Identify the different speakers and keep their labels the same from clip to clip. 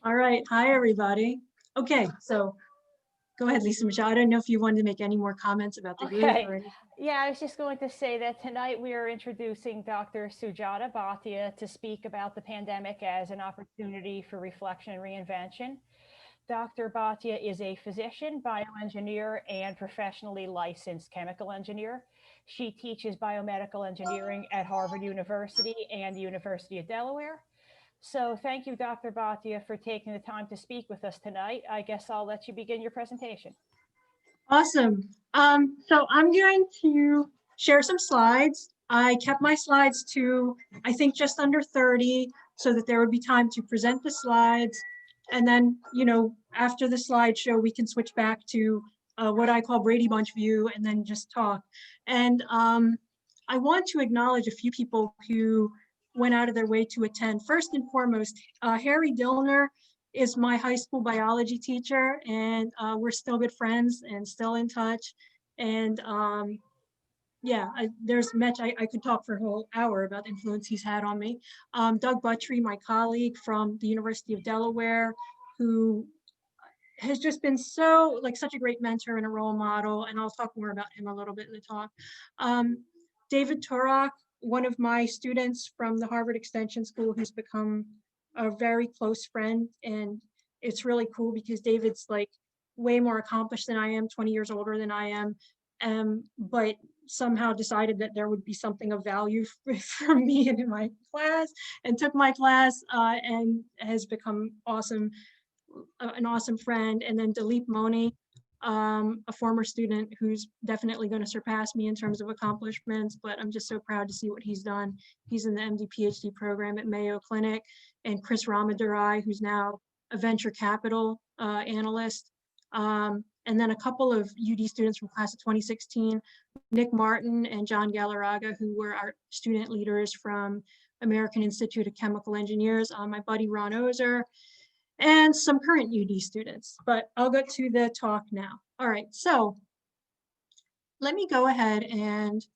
Speaker 1: All right. Hi, everybody. Okay, so go ahead, Lisa Michelle. I don't know if you wanted to make any more comments about the group
Speaker 2: Okay.
Speaker 1: or anything.
Speaker 2: Yeah, I was just going to say that tonight we are introducing Dr. Sujata Bhatia to speak about the pandemic as an opportunity for reflection and reinvention. Dr. Bhatia is a physician, bioengineer, and professionally licensed chemical engineer. She teaches biomedical engineering at Harvard University and the University of Delaware. So thank you, Dr. Bhatia, for taking the time to speak with us tonight. I guess I'll let you begin your presentation.
Speaker 1: Awesome. So I'm going to share some slides. I kept my slides to, I think, just under 30 so that there would be time to present the slides. And then, after the slideshow, we can switch back to what I call Brady Bunch view and then just talk. And I want to acknowledge a few people who went out of their way to attend. First and foremost, Harry Dillner is my high school biology teacher, and we're still good friends and still in touch. And yeah, there's Mitch. I could talk for a whole hour about the influence he's had on me. Doug Buttry, my colleague from the University of Delaware, who has just been such a great mentor and a role model. And I'll talk more about him a little bit in the talk. David Turok, one of my students from the Harvard Extension School, who's become a very close friend. And it's really cool because David's like way more accomplished than I am, 20 years older than I am, but somehow decided that there would be something of value for me and in my class, and took my class and has become an awesome friend. And then Dilip Moni, a former student who's definitely going to surpass me in terms of accomplishments, but I'm just so proud to see what he's done. He's in the MD PhD program at Mayo Clinic. And Chris Ramadurai, who's now a venture capital analyst. And then a couple of UD students from class of 2016, Nick Martin and John Galarraga, who were our student leaders from American Institute of Chemical Engineers, my buddy Ron Ozer, and some current UD students. But I'll go to the talk now. All right, so let me go ahead and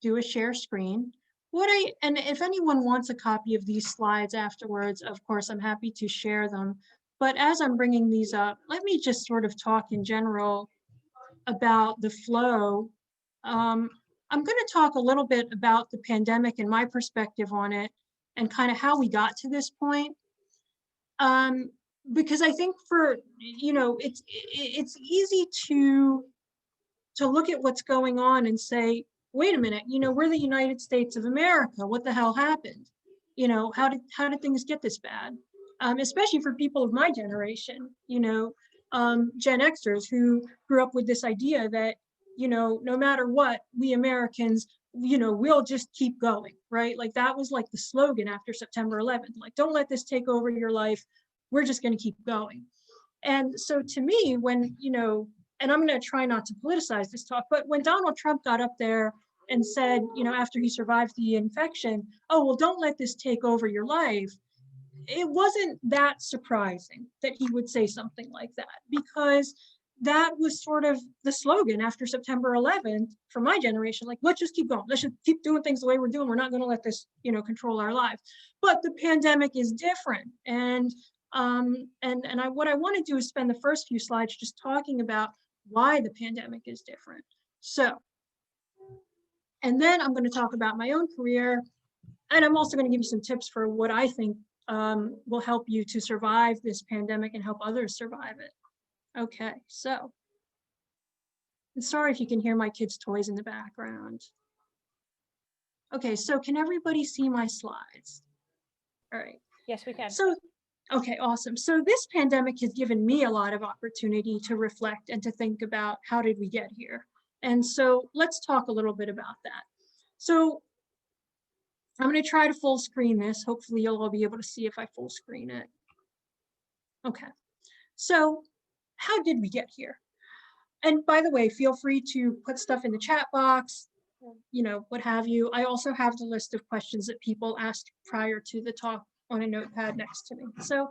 Speaker 1: do a share screen. And if anyone wants a copy of these slides afterwards, of course, I'm happy to share them. But as I'm bringing these up, let me just sort of talk in general about the flow. I'm going to talk a little bit about the pandemic and my perspective on it and kind of how we got to this point. Because I think it's easy to look at what's going on and say, wait a minute, we're the United States of America. What the hell happened? How did things get this bad? Especially for people of my generation, Gen Xers who grew up with this idea that, no matter what, we Americans, we'll just keep going, right? Like that was like the slogan after September 11th, like, don't let this take over your life. We're just going to keep going. And so to me, when, and I'm going to try not to politicize this talk, but when Donald Trump got up there and said, after he survived the infection, oh, well, don't let this take over your life, it wasn't that surprising that he would say something like that, because that was sort of the slogan after September 11th for my generation. Like, let's just keep going. Let's just keep doing things the way we're doing. We're not going to let this, control our lives. But the pandemic is different. And what I want to do is spend the first few slides just talking about why the pandemic is different. So, and then I'm going to talk about my own career, and I'm also going to give you some tips for what I think will help you to survive this pandemic and help others survive it. Okay, so, and sorry if you can hear my kids' toys in the background. Okay, so can everybody see my slides? All right.
Speaker 2: Yes, we can.
Speaker 1: So, okay, awesome. So this pandemic has given me a lot of opportunity to reflect and to think about how did we get here? And so let's talk a little bit about that. So I'm going to try to full screen this. Hopefully you'll all be able to see if I full screen it. Okay, so how did we get here? And by the way, feel free to put stuff in the chat box, what have you. I also have the list of questions that people asked prior to the talk on a notepad next to me. So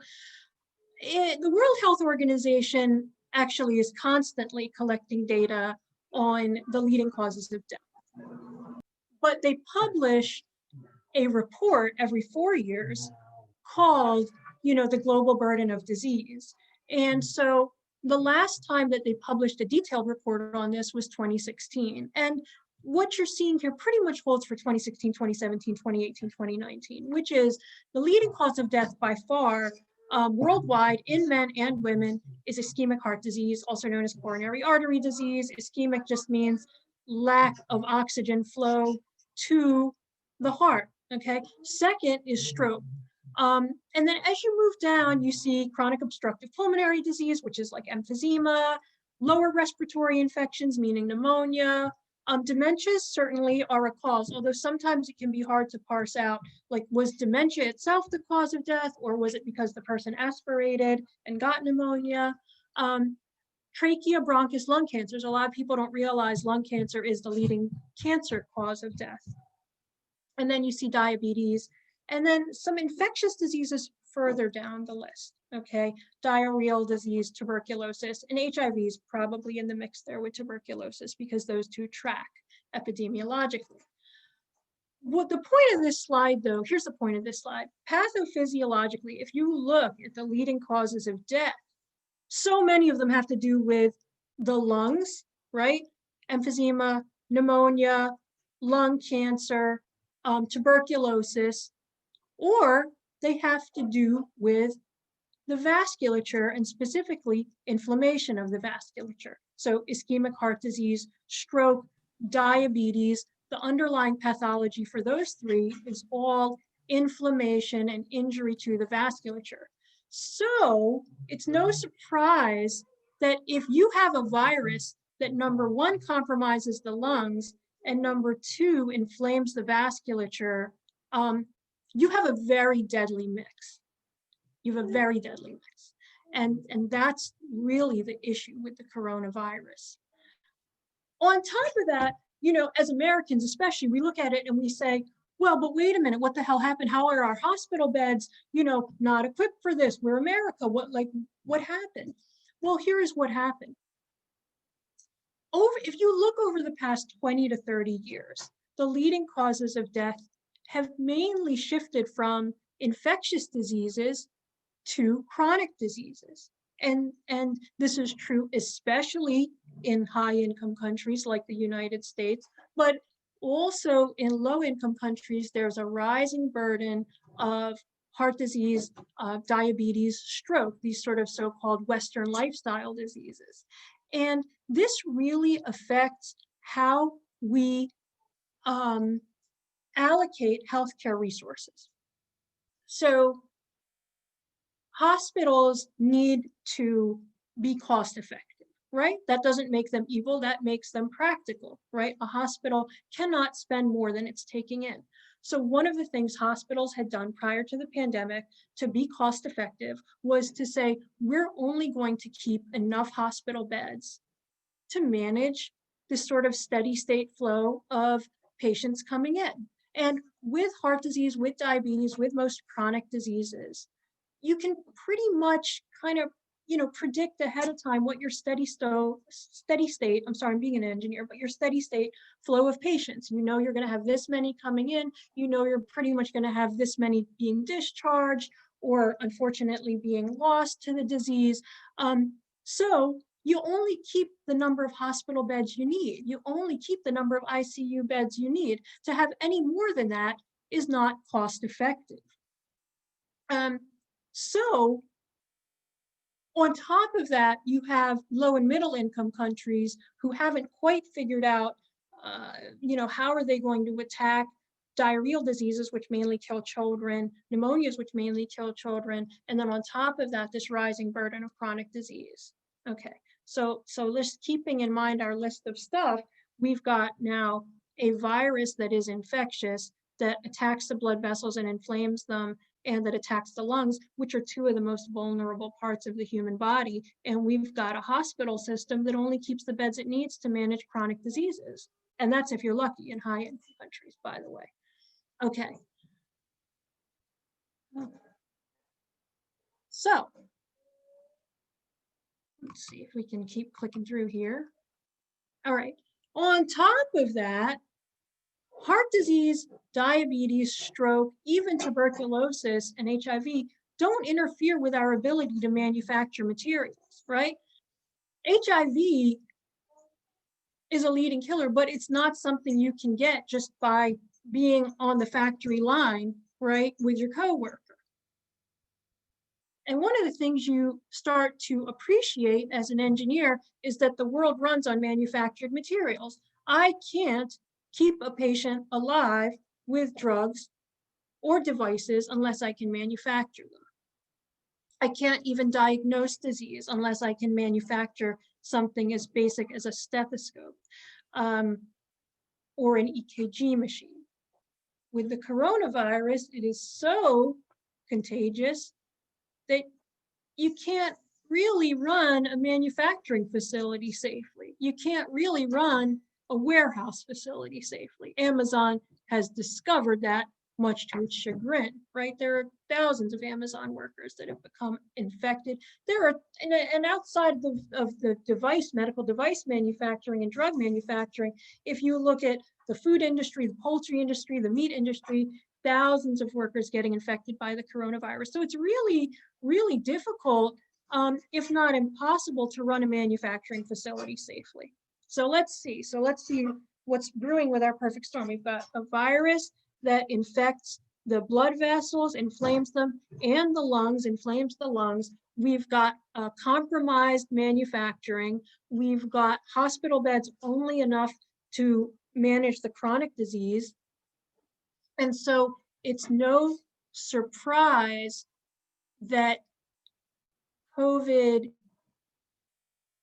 Speaker 1: the World Health Organization actually is constantly collecting data on the leading causes of death. But they publish a report every 4 years called the global burden of disease. And so the last time that they published a detailed report on this was 2016. And what you're seeing here pretty much holds for 2016, 2017, 2018, 2019, which is the leading cause of death by far worldwide in men and women is ischemic heart disease, also known as coronary artery disease. Ischemic just means lack of oxygen flow to the heart, okay? Second is stroke. And then as you move down, you see chronic obstructive pulmonary disease, which is like emphysema, lower respiratory infections, meaning pneumonia. Dementias certainly are a cause, although sometimes it can be hard to parse out, like, was dementia itself the cause of death, or was it because the person aspirated and got pneumonia? Trachea, bronchus, lung cancers. A lot of people don't realize lung cancer is the leading cancer cause of death. And then you see diabetes, and then some infectious diseases further down the list, okay? Diarrheal disease, tuberculosis, and HIV is probably in the mix there with tuberculosis because those two track epidemiologically. What the point of this slide, though, here's the point of this slide. Pathophysiologically, if you look at the leading causes of death, so many of them have to do with the lungs, right? Emphysema, pneumonia, lung cancer, tuberculosis, or they have to do with the vasculature and specifically inflammation of the vasculature. So ischemic heart disease, stroke, diabetes, the underlying pathology for those three is all inflammation and injury to the vasculature. So it's no surprise that if you have a virus that, number one, compromises the lungs, and number two, inflames the vasculature, you have a very deadly mix. You have a very deadly mix. And that's really the issue with the coronavirus. On top of that, as Americans especially, we look at it and we say, well, but wait a minute, what the hell happened? How are our hospital beds, not equipped for this? We're America, what happened? Well, here's what happened. If you look over the past 20 to 30 years, the leading causes of death have mainly shifted from infectious diseases to chronic diseases. And this is true especially in high-income countries like the United States, but also in low-income countries, there's a rising burden of heart disease, diabetes, stroke, these sort of so-called Western lifestyle diseases. And this really affects how we allocate healthcare resources. So hospitals need to be cost effective, right? That doesn't make them evil, that makes them practical, right? A hospital cannot spend more than it's taking in. So one of the things hospitals had done prior to the pandemic to be cost effective was to say, we're only going to keep enough hospital beds to manage this sort of steady state flow of patients coming in. And with heart disease, with diabetes, with most chronic diseases, you can pretty much kind of, predict ahead of time what your steady state, I'm sorry, I'm being an engineer, but your steady state flow of patients. You're going to have this many coming in, you're pretty much going to have this many being discharged or unfortunately being lost to the disease. So you only keep the number of hospital beds you need. You only keep the number of ICU beds you need. To have any more than that is not cost effective. So on top of that, you have low and middle income countries who haven't quite figured out, how are they going to attack diarrheal diseases, which mainly kill children, pneumonias, which mainly kill children, and then on top of that, this rising burden of chronic disease. Okay, so just keeping in mind our list of stuff, we've got now a virus that is infectious, that attacks the blood vessels and inflames them, and that attacks the lungs, which are two of the most vulnerable parts of the human body. And we've got a hospital system that only keeps the beds it needs to manage chronic diseases. And that's if you're lucky in high-income countries, by the way. Okay. So let's see if we can keep clicking through here. All right. On top of that, heart disease, diabetes, stroke, even tuberculosis and HIV don't interfere with our ability to manufacture materials, right? HIV is a leading killer, but it's not something you can get just by being on the factory line, right, with your coworker. And one of the things you start to appreciate as an engineer is that the world runs on manufactured materials. I can't keep a patient alive with drugs or devices unless I can manufacture them. I can't even diagnose disease unless I can manufacture something as basic as a stethoscope or an EKG machine. With the coronavirus, it is so contagious that you can't really run a manufacturing facility safely. You can't really run a warehouse facility safely. Amazon has discovered that, much to its chagrin, right? There are thousands of Amazon workers that have become infected. There are, and outside of the medical device manufacturing and drug manufacturing, if you look at the food industry, the poultry industry, the meat industry, thousands of workers getting infected by the coronavirus. So it's really, really difficult, if not impossible, to run a manufacturing facility safely. So let's see what's brewing with our perfect storm. We've got a virus that infects the blood vessels, inflames them, and the lungs, inflames the lungs. We've got compromised manufacturing. We've got hospital beds only enough to manage the chronic disease. And so it's no surprise that COVID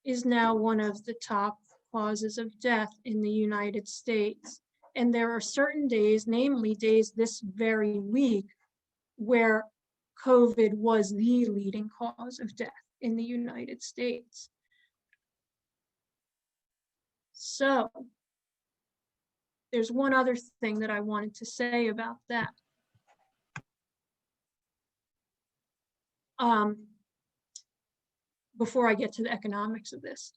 Speaker 1: is now one of the top causes of death in the United States. And there are certain days, namely days this very week, where COVID was the leading cause of death in the United States. So there's one other thing that I wanted to say about that. Before I get to the economics of this.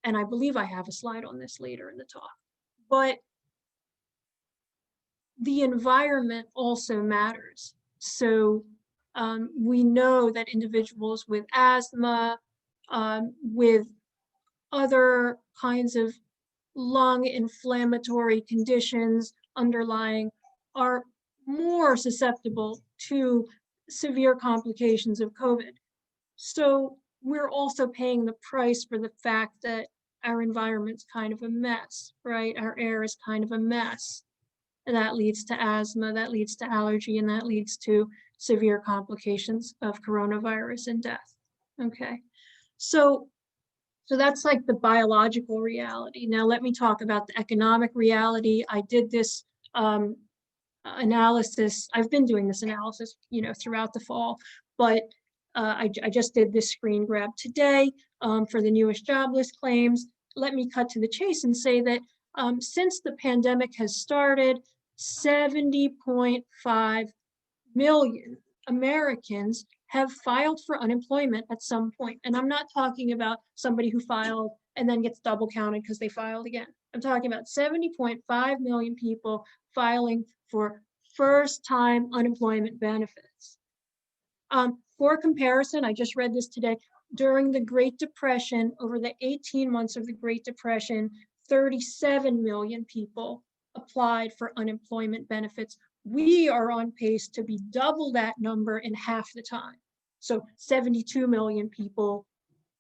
Speaker 1: And I believe I have a slide on this later in the talk. But the environment also matters. So we know that individuals with asthma, with other kinds of lung inflammatory conditions underlying, are more susceptible to severe complications of COVID. So we're also paying the price for the fact that our environment's kind of a mess, right? Our air is kind of a mess. And that leads to asthma, that leads to allergy, and that leads to severe complications of coronavirus and death. Okay, so that's like the biological reality. Now let me talk about the economic reality. I did this analysis. I've been doing this analysis, throughout the fall, but I just did this screen grab today for the newest jobless claims. Let me cut to the chase and say that since the pandemic has started, 70.5 million Americans have filed for unemployment at some point. And I'm not talking about somebody who filed and then gets double counted because they filed again. I'm talking about 70.5 million people filing for first-time unemployment benefits. For comparison, I just read this today, during the Great Depression, over the 18 months of the Great Depression, 37 million people applied for unemployment benefits. We are on pace to be double that number in half the time. So 72 million people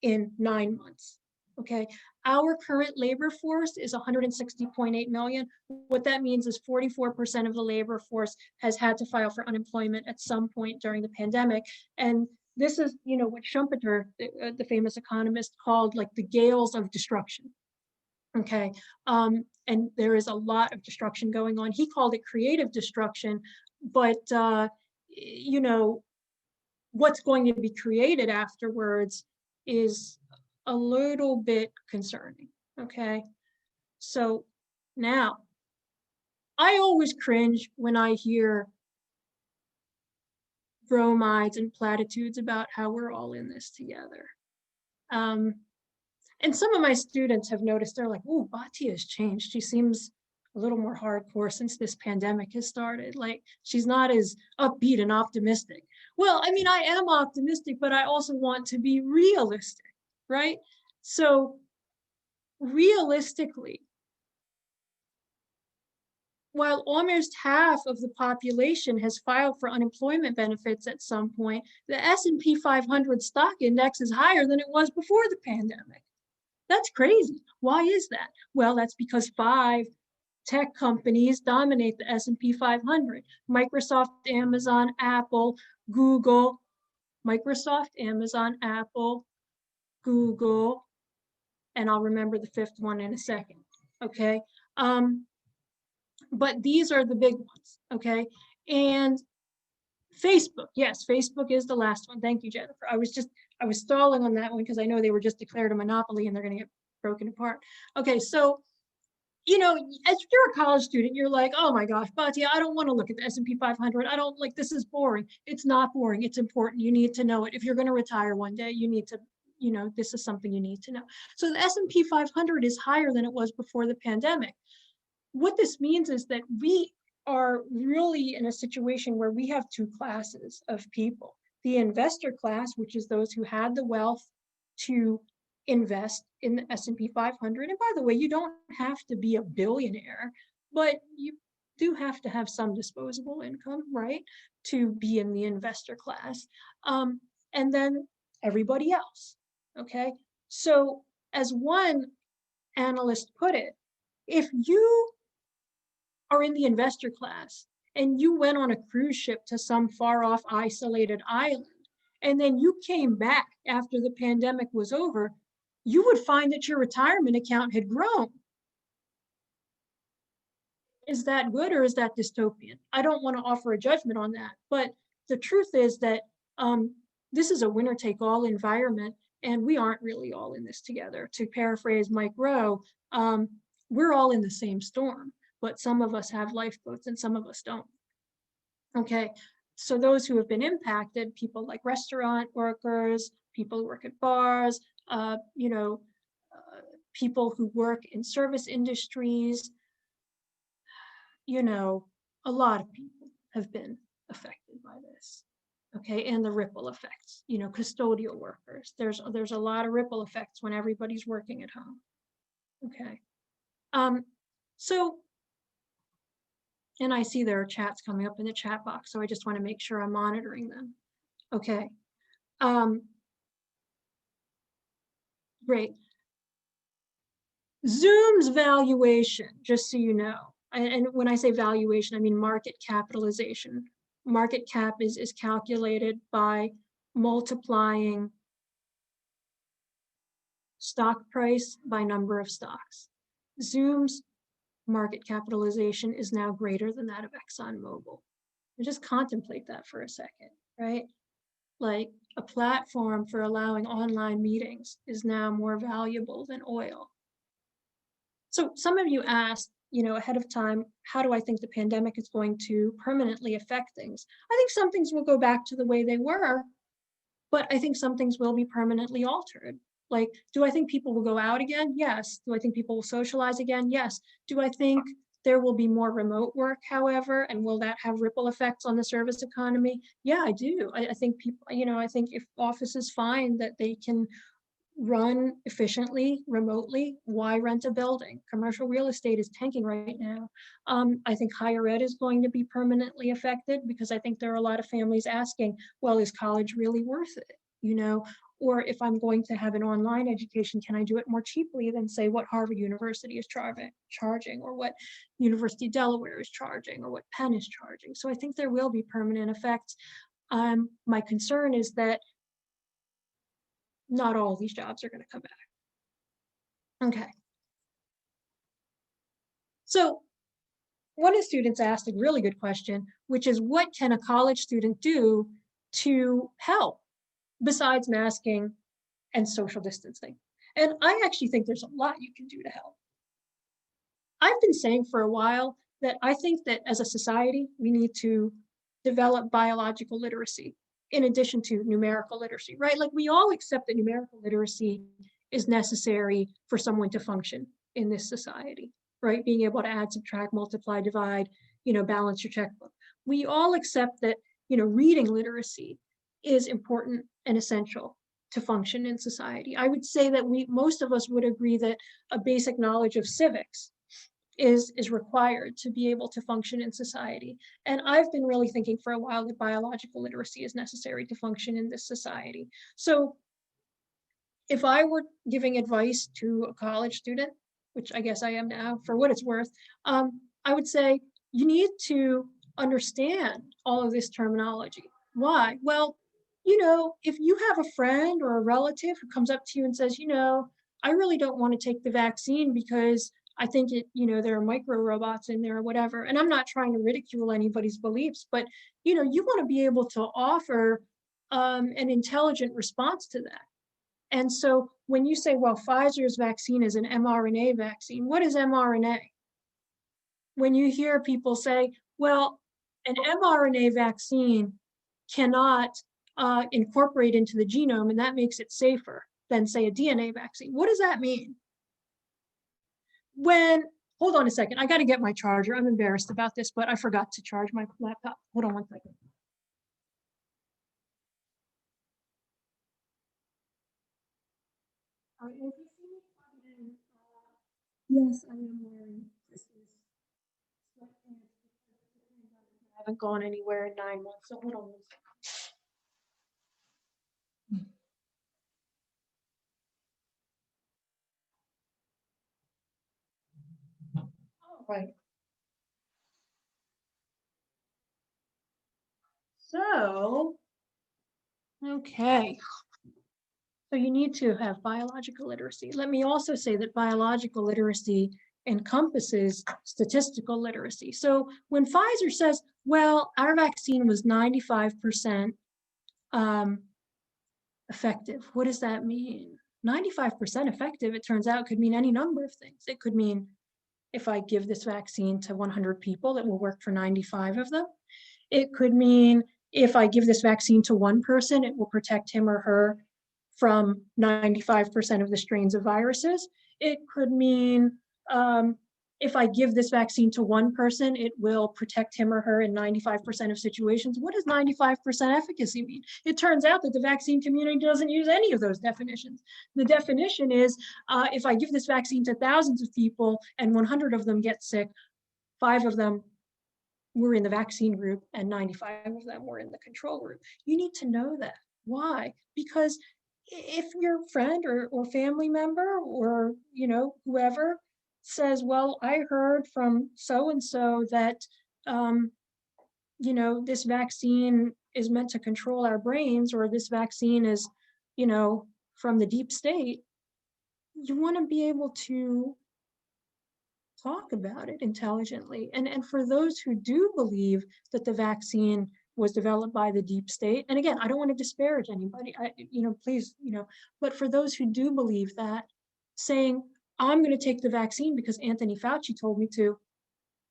Speaker 1: in 9 months, okay? Our current labor force is 160.8 million. What that means is 44% of the labor force has had to file for unemployment at some point during the pandemic. And this is, what Schumpeter, the famous economist, called like the gales of destruction. Okay, and there is a lot of destruction going on. He called it creative destruction, but what's going to be created afterwards is a little bit concerning. Okay, so now I always cringe when I hear bromides and platitudes about how we're all in this together. And some of my students have noticed, they're like, "Oh, Bhatia has changed. She seems a little more hardcore since this pandemic has started. Like, she's not as upbeat and optimistic. Well, I mean, I am optimistic, but I also want to be realistic, right? So realistically, while almost half of the population has filed for unemployment benefits at some point, the S&P 500 stock index is higher than it was before the pandemic. That's crazy. Why is that? Well, that's because 5 tech companies dominate the S&P 500. Microsoft, Amazon, Apple, Google. Microsoft, Amazon, Apple, Google, and I'll remember the 5th one in a second, okay? But these are the big ones, okay? And Facebook, yes, Facebook is the last one. Thank you, Jennifer. I was stalling on that one because I know they were just declared a monopoly and they're going to get broken apart. Okay, so, you know, as you're a college student, you're like, oh my gosh, Bhatia, I don't want to look at the S&P 500. I don't like, this is boring. It's not boring. It's important. You need to know it. If you're going to retire one day, you need to, you know, this is something you need to know. So the S&P 500 is higher than it was before the pandemic. What this means is that we are really in a situation where we have 2 classes of people. The investor class, which is those who had the wealth to invest in the S&P 500. And by the way, you don't have to be a billionaire, but you do have to have some disposable income, right, to be in the investor class. And then everybody else, okay? So as one analyst put it, if you are in the investor class and you went on a cruise ship to some far off isolated island, and then you came back after the pandemic was over, you would find that your retirement account had grown. Is that good or is that dystopian? I don't want to offer a judgment on that, but the truth is that this is a winner-take-all environment, and we aren't really all in this together. To paraphrase Mike Rowe, we're all in the same storm, but some of us have lifeboats and some of us don't. Okay, so those who have been impacted, people like restaurant workers, people who work at bars, you know, people who work in service industries, you know, a lot of people have been affected by this. Okay, and the ripple effects, you know, custodial workers. There's a lot of ripple effects when everybody's working at home. Okay, so, and I see there are chats coming up in the chat box, so I just want to make sure I'm monitoring them. Okay, great. Zoom's valuation, just so you know, and when I say valuation, I mean market capitalization. Market cap is calculated by multiplying stock price by number of stocks. Zoom's market capitalization is now greater than that of ExxonMobil. And just contemplate that for a second, right? Like, a platform for allowing online meetings is now more valuable than oil. So some of you asked, you know, ahead of time, how do I think the pandemic is going to permanently affect things? I think some things will go back to the way they were, but I think some things will be permanently altered. Like, do I think people will go out again? Yes. Do I think people will socialize again? Yes. Do I think there will be more remote work, however, and will that have ripple effects on the service economy? Yeah, I do. I think people, you know, I think if offices find that they can run efficiently remotely, why rent a building? Commercial real estate is tanking right now. I think higher ed is going to be permanently affected because I think there are a lot of families asking, well, is college really worth it? You know, or if I'm going to have an online education, can I do it more cheaply than say what Harvard University is charging, or what University of Delaware is charging, or what Penn is charging? So I think there will be permanent effects. My concern is that not all of these jobs are going to come back. Okay. So one of the students asked a really good question, which is, what can a college student do to help besides masking and social distancing? And I actually think there's a lot you can do to help. I've been saying for a while that I think that as a society, we need to develop biological literacy in addition to numerical literacy, right? Like, we all accept that numerical literacy is necessary for someone to function in this society. right? Being able to add, subtract, multiply, divide, balance your checkbook. We all accept that, reading literacy is important and essential to function in society. I would say that most of us would agree that a basic knowledge of civics is required to be able to function in society. And I've been really thinking for a while that biological literacy is necessary to function in this society. So if I were giving advice to a college student, which I guess I am now for what it's worth, I would say you need to understand all of this terminology. Why? Well, if you have a friend or a relative who comes up to you and says, I really don't want to take the vaccine because I think there are micro robots in there or whatever. And I'm not trying to ridicule anybody's beliefs, but you want to be able to offer an intelligent response to that. And so when you say, well, Pfizer's vaccine is an mRNA vaccine, what is mRNA? When you hear people say, well, an mRNA vaccine cannot incorporate into the genome, and that makes it safer than, say, a DNA vaccine. What does that mean? Hold on a second, I got to get my charger. I'm embarrassed about this, but I forgot to charge my laptop. Hold on one second. Yes, I am wearing Christmas sweatpants. I haven't gone anywhere in 9 months, so hold on one second. All right. So, okay. So you need to have biological literacy. Let me also say that biological literacy encompasses statistical literacy. So when Pfizer says, well, our vaccine was 95% effective, what does that mean? 95% effective, it turns out, could mean any number of things. It could mean if I give this vaccine to 100 people, it will work for 95 of them. It could mean if I give this vaccine to one person, it will protect him or her from 95% of the strains of viruses. It could mean if I give this vaccine to one person, it will protect him or her in 95% of situations. What does 95% efficacy mean? It turns out that the vaccine community doesn't use any of those definitions. The definition is if I give this vaccine to thousands of people and 100 of them get sick, 5 of them were in the vaccine group and 95 of them were in the control group. You need to know that. Why? Because if your friend or family member or whoever says, well, I heard from so-and-so that this vaccine is meant to control our brains, or this vaccine is from the deep state, you want to be able to talk about it intelligently. And for those who do believe that the vaccine was developed by the deep state, and again, I don't want to disparage anybody, please, but for those who do believe that, saying, I'm going to take the vaccine because Anthony Fauci told me to,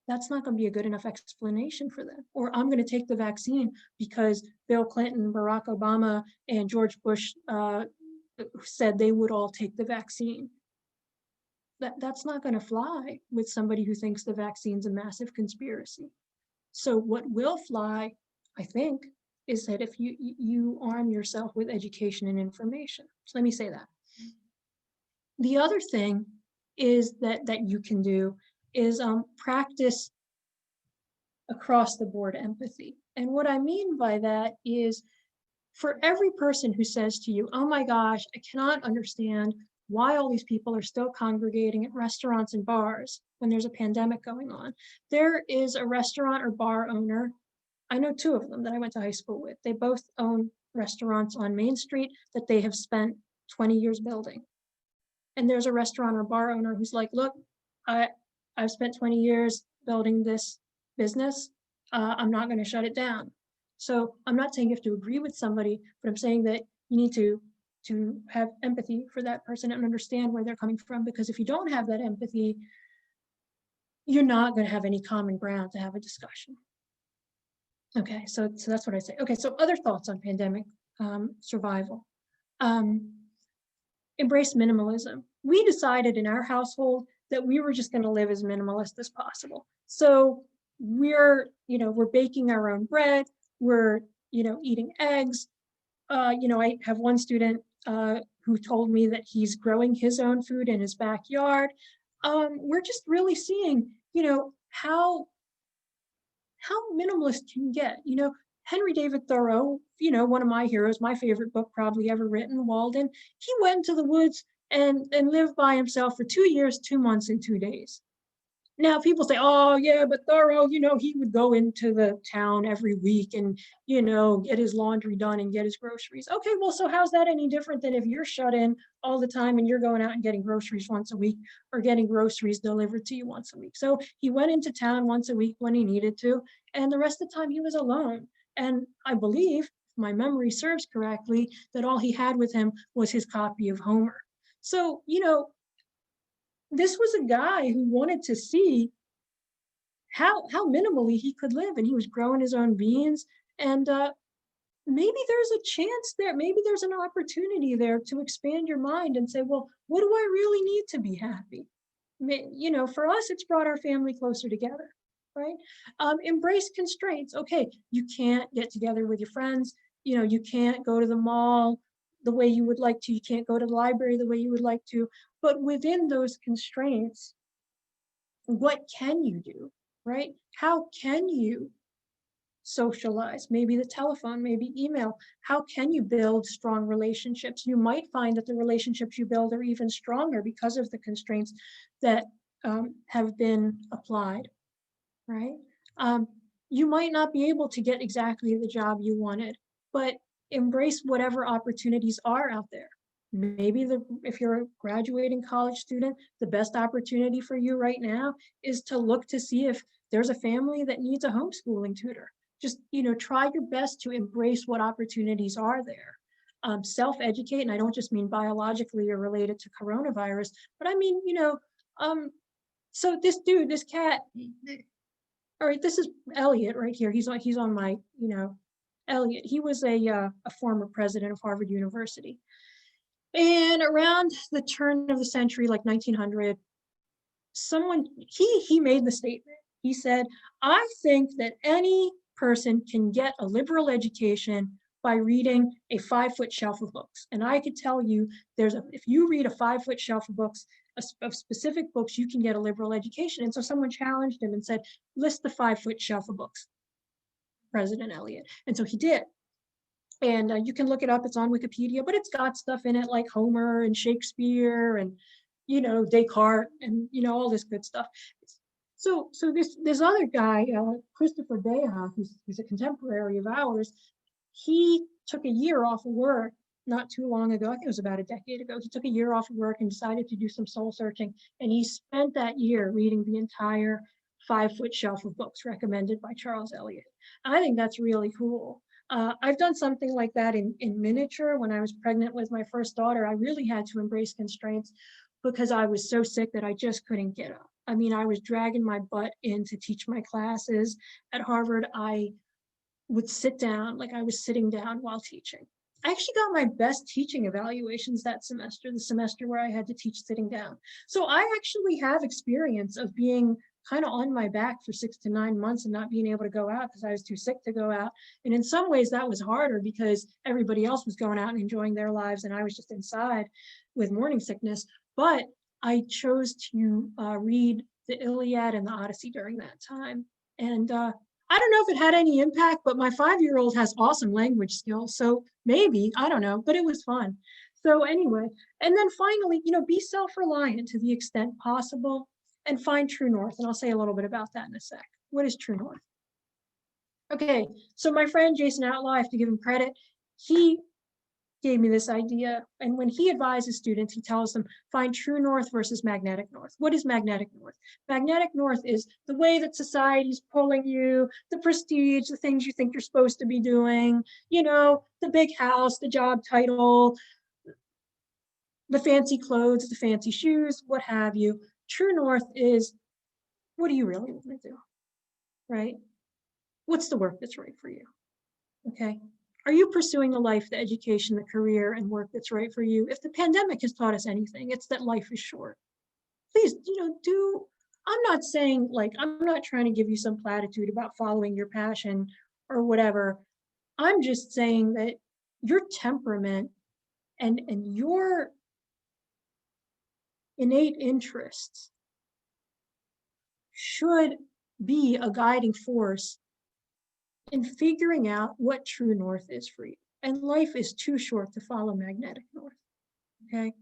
Speaker 1: that's not going to be a good enough explanation for them. Or I'm going to take the vaccine because Bill Clinton, Barack Obama, and George Bush said they would all take the vaccine. That's not going to fly with somebody who thinks the vaccine's a massive conspiracy. So what will fly, I think, is that if you arm yourself with education and information. So let me say that. The other thing is that you can do is practice across the board empathy. And what I mean by that is for every person who says to you, oh my gosh, I cannot understand why all these people are still congregating at restaurants and bars when there's a pandemic going on. There is a restaurant or bar owner, I know 2 of them that I went to high school with. They both own restaurants on Main Street that they have spent 20 years building. And there's a restaurant or bar owner who's like, look, I've spent 20 years building this business. I'm not going to shut it down. So I'm not saying you have to agree with somebody, but I'm saying that you need to have empathy for that person and understand where they're coming from, because if you don't have that empathy, you're not going to have any common ground to have a discussion. Okay, so that's what I say. Okay, so other thoughts on pandemic survival. Embrace minimalism. We decided in our household that we were just going to live as minimalist as possible. So we're baking our own bread. We're, eating eggs. I have one student who told me that he's growing his own food in his backyard. We're just really seeing, how minimalist can get. Henry David Thoreau, one of my heroes, my favorite book probably ever written, Walden, he went into the woods and lived by himself for 2 years, 2 months, and 2 days. Now people say, oh yeah, but Thoreau, he would go into the town every week and, get his laundry done and get his groceries. Okay, well, so how's that any different than if you're shut in all the time and you're going out and getting groceries once a week or getting groceries delivered to you once a week? So he went into town once a week when he needed to, and the rest of the time he was alone. And I believe, if my memory serves correctly, that all he had with him was his copy of Homer. So, this was a guy who wanted to see how minimally he could live, and he was growing his own beans. And maybe there's a chance there, maybe there's an opportunity there to expand your mind and say, well, what do I really need to be happy? For us, it's brought our family closer together, right? Embrace constraints. Okay, you can't get together with your friends. You can't go to the mall the way you would like to. You can't go to the library the way you would like to. But within those constraints, what can you do, right? How can you socialize? Maybe the telephone, maybe email. How can you build strong relationships? You might find that the relationships you build are even stronger because of the constraints that have been applied, right? You might not be able to get exactly the job you wanted, but embrace whatever opportunities are out there. Maybe if you're a graduating college student, the best opportunity for you right now is to look to see if there's a family that needs a homeschooling tutor. Just, try your best to embrace what opportunities are there. Self-educate, and I don't just mean biologically or related to coronavirus, but I mean, so this cat, all right, this is Elliot right here. He's on my, Elliot. He was a former president of Harvard University. And around the turn of the century, like 1900, he made the statement. He said, I think that any person can get a liberal education by reading a 5-foot shelf of books. And I could tell you, if you read a 5-foot shelf of books, of specific books, you can get a liberal education. And so someone challenged him and said, list the 5-foot shelf of books, President Eliot. And so he did. And you can look it up, it's on Wikipedia, but it's got stuff in it like Homer and Shakespeare and, Descartes and, all this good stuff. So this other guy, Christopher Beha, who's a contemporary of ours, he took a year off of work not too long ago. I think it was about a decade ago. He took a year off of work and decided to do some soul searching. And he spent that year reading the entire 5-foot shelf of books recommended by Charles Eliot. I think that's really cool. I've done something like that in miniature. When I was pregnant with my first daughter, I really had to embrace constraints because I was so sick that I just couldn't get up. I mean, I was dragging my butt in to teach my classes at Harvard. I would sit down, like I was sitting down while teaching. I actually got my best teaching evaluations that semester, the semester where I had to teach sitting down. So I actually have experience of being kind of on my back for 6 to 9 months and not being able to go out because I was too sick to go out. And in some ways that was harder because everybody else was going out and enjoying their lives and I was just inside with morning sickness. But I chose to read the Iliad and the Odyssey during that time. And I don't know if it had any impact, but my 5-year-old has awesome language skills. So maybe, I don't know, but it was fun. So anyway, and then finally, be self-reliant to the extent possible and find true north. And I'll say a little bit about that in a sec. What is true north? Okay, so my friend Jason Outlaw, I have to give him credit. He gave me this idea. And when he advises students, he tells them find true north versus magnetic north. What is magnetic north? Magnetic north is the way that society's pulling you, the prestige, the things you think you're supposed to be doing, the big house, the job title, the fancy clothes, the fancy shoes, what have you. True north is, what do you really want to do, right? What's the work that's right for you, okay? Are you pursuing the life, the education, the career, and work that's right for you? If the pandemic has taught us anything, it's that life is short. please, I'm not saying, like, I'm not trying to give you some platitude about following your passion or whatever. I'm just saying that your temperament and your innate interests should be a guiding force in figuring out what true north is for you. And life is too short to follow magnetic north, okay?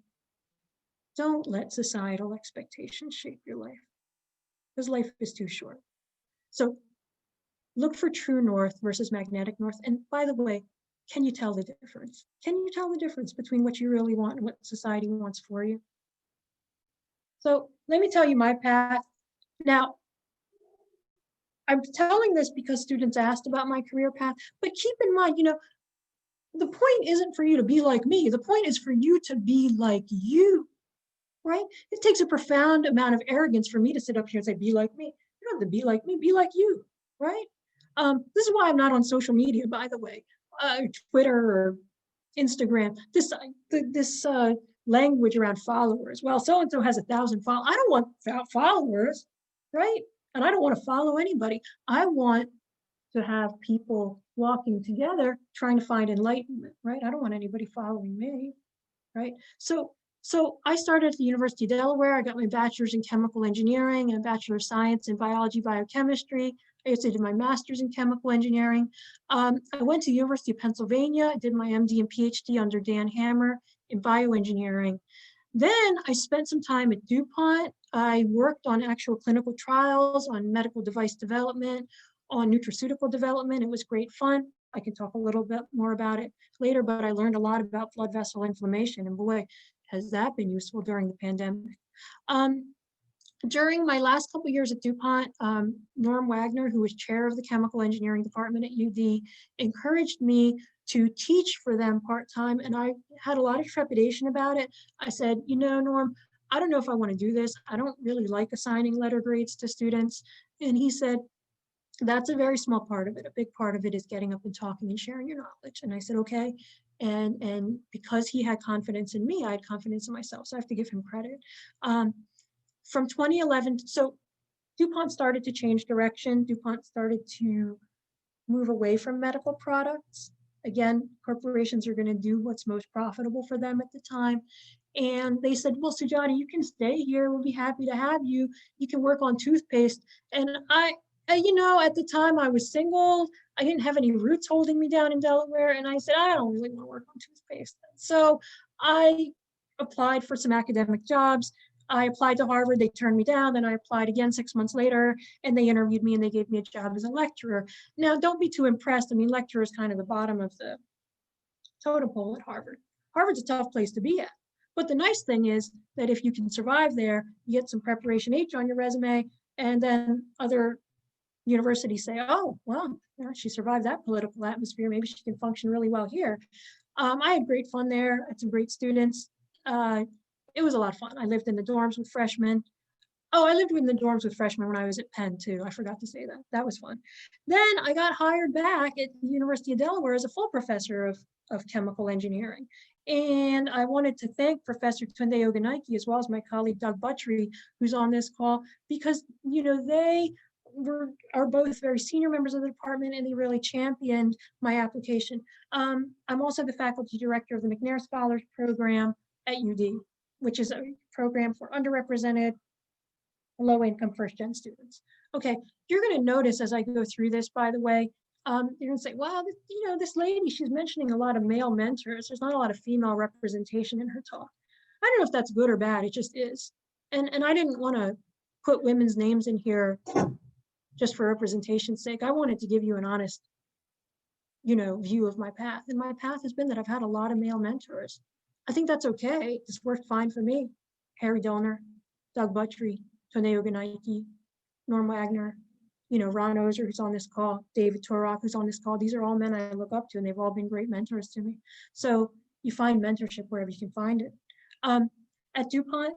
Speaker 1: Don't let societal expectations shape your life, because life is too short. So look for true north versus magnetic north. And by the way, can you tell the difference? Can you tell the difference between what you really want and what society wants for you? So let me tell you my path. Now, I'm telling this because students asked about my career path, but keep in mind, the point isn't for you to be like me. The point is for you to be like you, right? It takes a profound amount of arrogance for me to sit up here and say, be like me. You don't have to be like me, be like you, right? This is why I'm not on social media, by the way, Twitter or Instagram. This language around followers. Well, so-and-so has 1,000 followers. I don't want followers, right? And I don't want to follow anybody. I want to have people walking together trying to find enlightenment, right? I don't want anybody following me, right? So I started at the University of Delaware. I got my bachelor's in chemical engineering and a bachelor of science in biology, biochemistry. I also did my master's in chemical engineering. I went to the University of Pennsylvania. I did my MD and PhD under Dan Hammer in bioengineering. Then I spent some time at DuPont. I worked on actual clinical trials, on medical device development, on nutraceutical development. It was great fun. I can talk a little bit more about it later, but I learned a lot about blood vessel inflammation, and boy, has that been useful during the pandemic. During my last couple of years at DuPont, Norm Wagner, who was chair of the chemical engineering department at UD, encouraged me to teach for them part-time, and I had a lot of trepidation about it. I said, Norm, I don't know if I want to do this. I don't really like assigning letter grades to students. And he said, that's a very small part of it. A big part of it is getting up and talking and sharing your knowledge. And I said, okay. And because he had confidence in me, I had confidence in myself. So I have to give him credit. From 2011, so DuPont started to change direction. DuPont started to move away from medical products. Again, corporations are going to do what's most profitable for them at the time. And they said, well, Sujata, you can stay here. We'll be happy to have you. You can work on toothpaste. And at the time I was single. I didn't have any roots holding me down in Delaware. And I said, I don't really want to work on toothpaste. So I applied for some academic jobs. I applied to Harvard, they turned me down. Then I applied again 6 months later, and they interviewed me and they gave me a job as a lecturer. Now, don't be too impressed. I mean, lecturer is kind of the bottom of the totem pole at Harvard. Harvard's a tough place to be at. But the nice thing is that if you can survive there, you get some preparation H on your resume, and then other universities say, oh, well, she survived that political atmosphere. Maybe she can function really well here. I had great fun there. I had some great students. It was a lot of fun. I lived in the dorms with freshmen. Oh, I lived in the dorms with freshmen when I was at Penn too. I forgot to say that. That was fun. Then I got hired back at the University of Delaware as a full professor of chemical engineering. And I wanted to thank Professor Tunde Ogunnaike as well as my colleague Doug Buttrey, who's on this call, because they are both very senior members of the department and they really championed my application. I'm also the faculty director of the McNair Scholars Program at UD, which is a program for underrepresented low-income first-gen students. Okay, you're going to notice as I go through this, by the way, you're going to say, well, this lady, she's mentioning a lot of male mentors. There's not a lot of female representation in her talk. I don't know if that's good or bad. It just is. And I didn't want to put women's names in here just for representation's sake. I wanted to give you an honest, view of my path. And my path has been that I've had a lot of male mentors. I think that's okay. It's worked fine for me. Harry Dillner, Doug Buttrey, Tunde Ogunnaike, Norm Wagner, Ron Ozer, who's on this call, David Turok, who's on this call. These are all men I look up to, and they've all been great mentors to me. So you find mentorship wherever you can find it. At DuPont,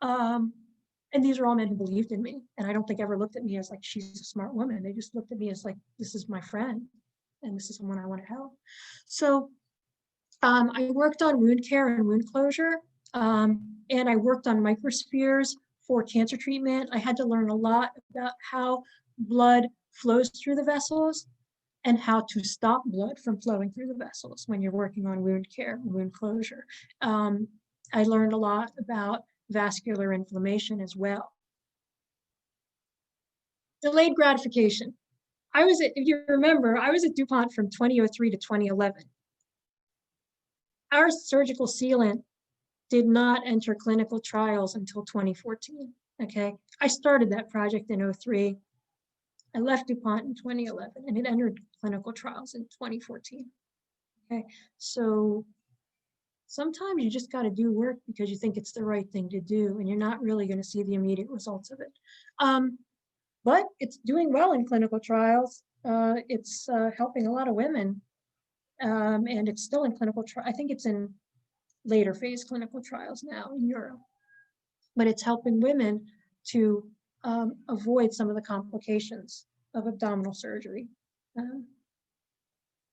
Speaker 1: and these are all men who believed in me, and I don't think ever looked at me as like, she's a smart woman. They just looked at me as like, this is my friend, and this is someone I want to help. So I worked on wound care and wound closure, and I worked on microspheres for cancer treatment. I had to learn a lot about how blood flows through the vessels and how to stop blood from flowing through the vessels when you're working on wound care, wound closure. I learned a lot about vascular inflammation as well. Delayed gratification. If you remember, I was at DuPont from 2003 to 2011. Our surgical sealant did not enter clinical trials until 2014, okay? I started that project in 2003. I left DuPont in 2011 and it entered clinical trials in 2014, okay? So sometimes you just gotta do work because you think it's the right thing to do and you're not really gonna see the immediate results of it. But it's doing well in clinical trials. It's helping a lot of women and it's still in clinical trial. I think it's in later phase clinical trials now in Europe, but it's helping women to avoid some of the complications of abdominal surgery.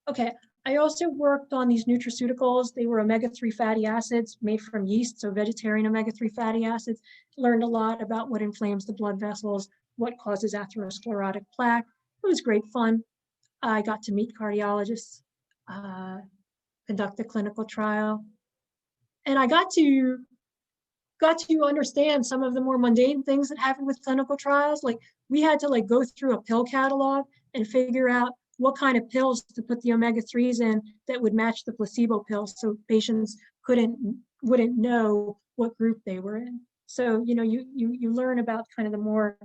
Speaker 1: Okay, I also worked on these nutraceuticals. They were omega-3 fatty acids made from yeast, so vegetarian omega-3 fatty acids. Learned a lot about what inflames the blood vessels, what causes atherosclerotic plaque. It was great fun. I got to meet cardiologists, conduct a clinical trial, and I got to understand some of the more mundane things that happen with clinical trials. Like we had to go through a pill catalog and figure out what kind of pills to put the omega-3s in that would match the placebo pills, so patients wouldn't know what group they were in. So you learn about kind of the more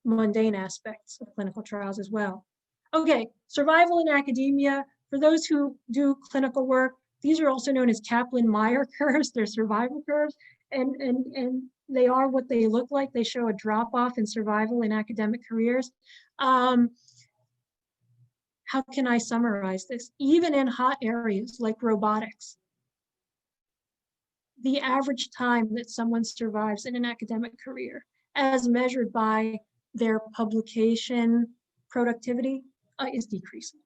Speaker 1: mundane aspects of clinical trials as well. Okay, survival in academia. For those who do clinical work, these are also known as Kaplan-Meier curves. They're survival curves, and they are what they look like. They show a drop-off in survival in academic careers. How can I summarize this? Even in hot areas like robotics, the average time that someone survives in an academic career, as measured by their publication productivity, is decreasing.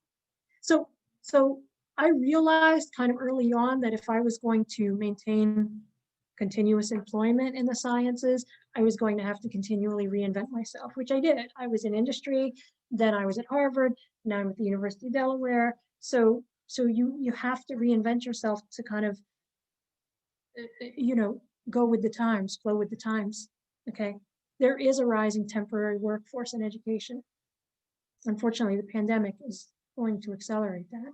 Speaker 1: So I realized kind of early on that if I was going to maintain continuous employment in the sciences, I was going to have to continually reinvent myself, which I did. I was in industry, then I was at Harvard, now I'm at the University of Delaware. So you have to reinvent yourself to kind of, go with the times, flow with the times, okay? There is a rising temporary workforce in education. Unfortunately, the pandemic is going to accelerate that.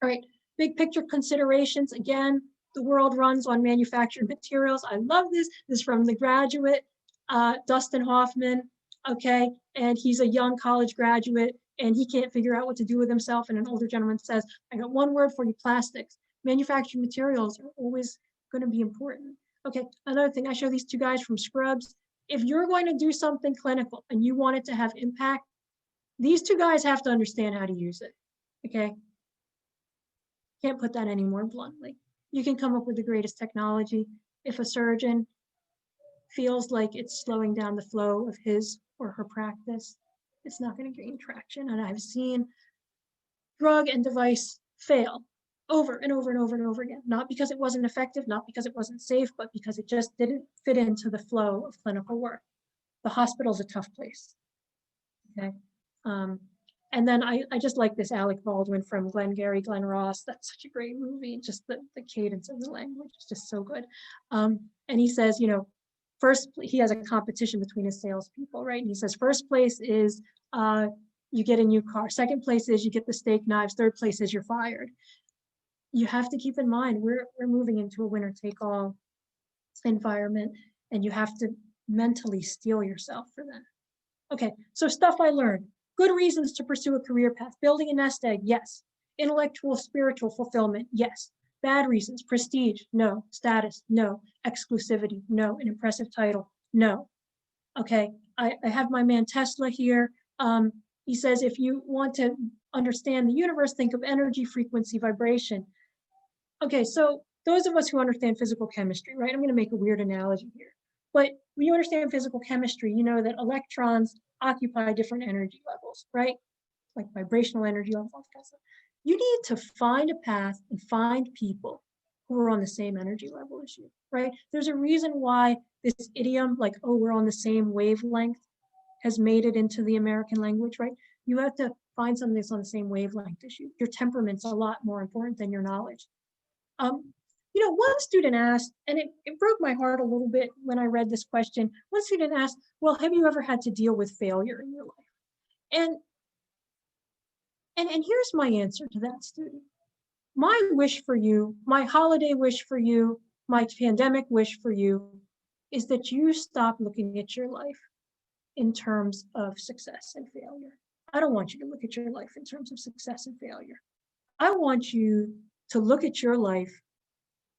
Speaker 1: All right, big picture considerations. Again, the world runs on manufactured materials. I love this. This is from The Graduate, Dustin Hoffman, okay? And he's a young college graduate and he can't figure out what to do with himself. And an older gentleman says, I got one word for you, plastics. Manufactured materials are always gonna be important. Okay, another thing, I show these two guys from Scrubs. If you're going to do something clinical and you want it to have impact, these two guys have to understand how to use it, okay? Can't put that any more bluntly. You can come up with the greatest technology. If a surgeon feels like it's slowing down the flow of his or her practice, it's not going to gain traction. And I've seen drug and device fail over and over and over and over again, not because it wasn't effective, not because it wasn't safe, but because it just didn't fit into the flow of clinical work. The hospital's a tough place, okay? And then I just like this Alec Baldwin from Glengarry Glen Ross. That's such a great movie. Just the cadence of the language is just so good. And he says, first, he has a competition between his salespeople, right? And he says, first place is you get a new car. Second place is you get the steak knives. Third place is you're fired. You have to keep in mind, we're moving into a winner-take-all environment, and you have to mentally steel yourself for that. Okay, so stuff I learned. Good reasons to pursue a career path. Building a nest egg, yes. Intellectual, spiritual fulfillment, yes. Bad reasons, prestige, no. Status, no. Exclusivity, no. An impressive title, no. Okay, I have my man Tesla here. He says, if you want to understand the universe, think of energy, frequency, vibration. Okay, so those of us who understand physical chemistry, right? I'm gonna make a weird analogy here. But when you understand physical chemistry, you know that electrons occupy different energy levels, right? Like vibrational energy levels, all that stuff. You need to find a path and find people who are on the same energy level as you, right? There's a reason why this idiom, like, oh, we're on the same wavelength, has made it into the American language, right? You have to find something that's on the same wavelength as you. Your temperament's a lot more important than your knowledge. One student asked, and it broke my heart a little bit when I read this question. One student asked, well, have you ever had to deal with failure in your life? And here's my answer to that student. My wish for you, my holiday wish for you, my pandemic wish for you is that you stop looking at your life in terms of success and failure. I don't want you to look at your life in terms of success and failure. I want you to look at your life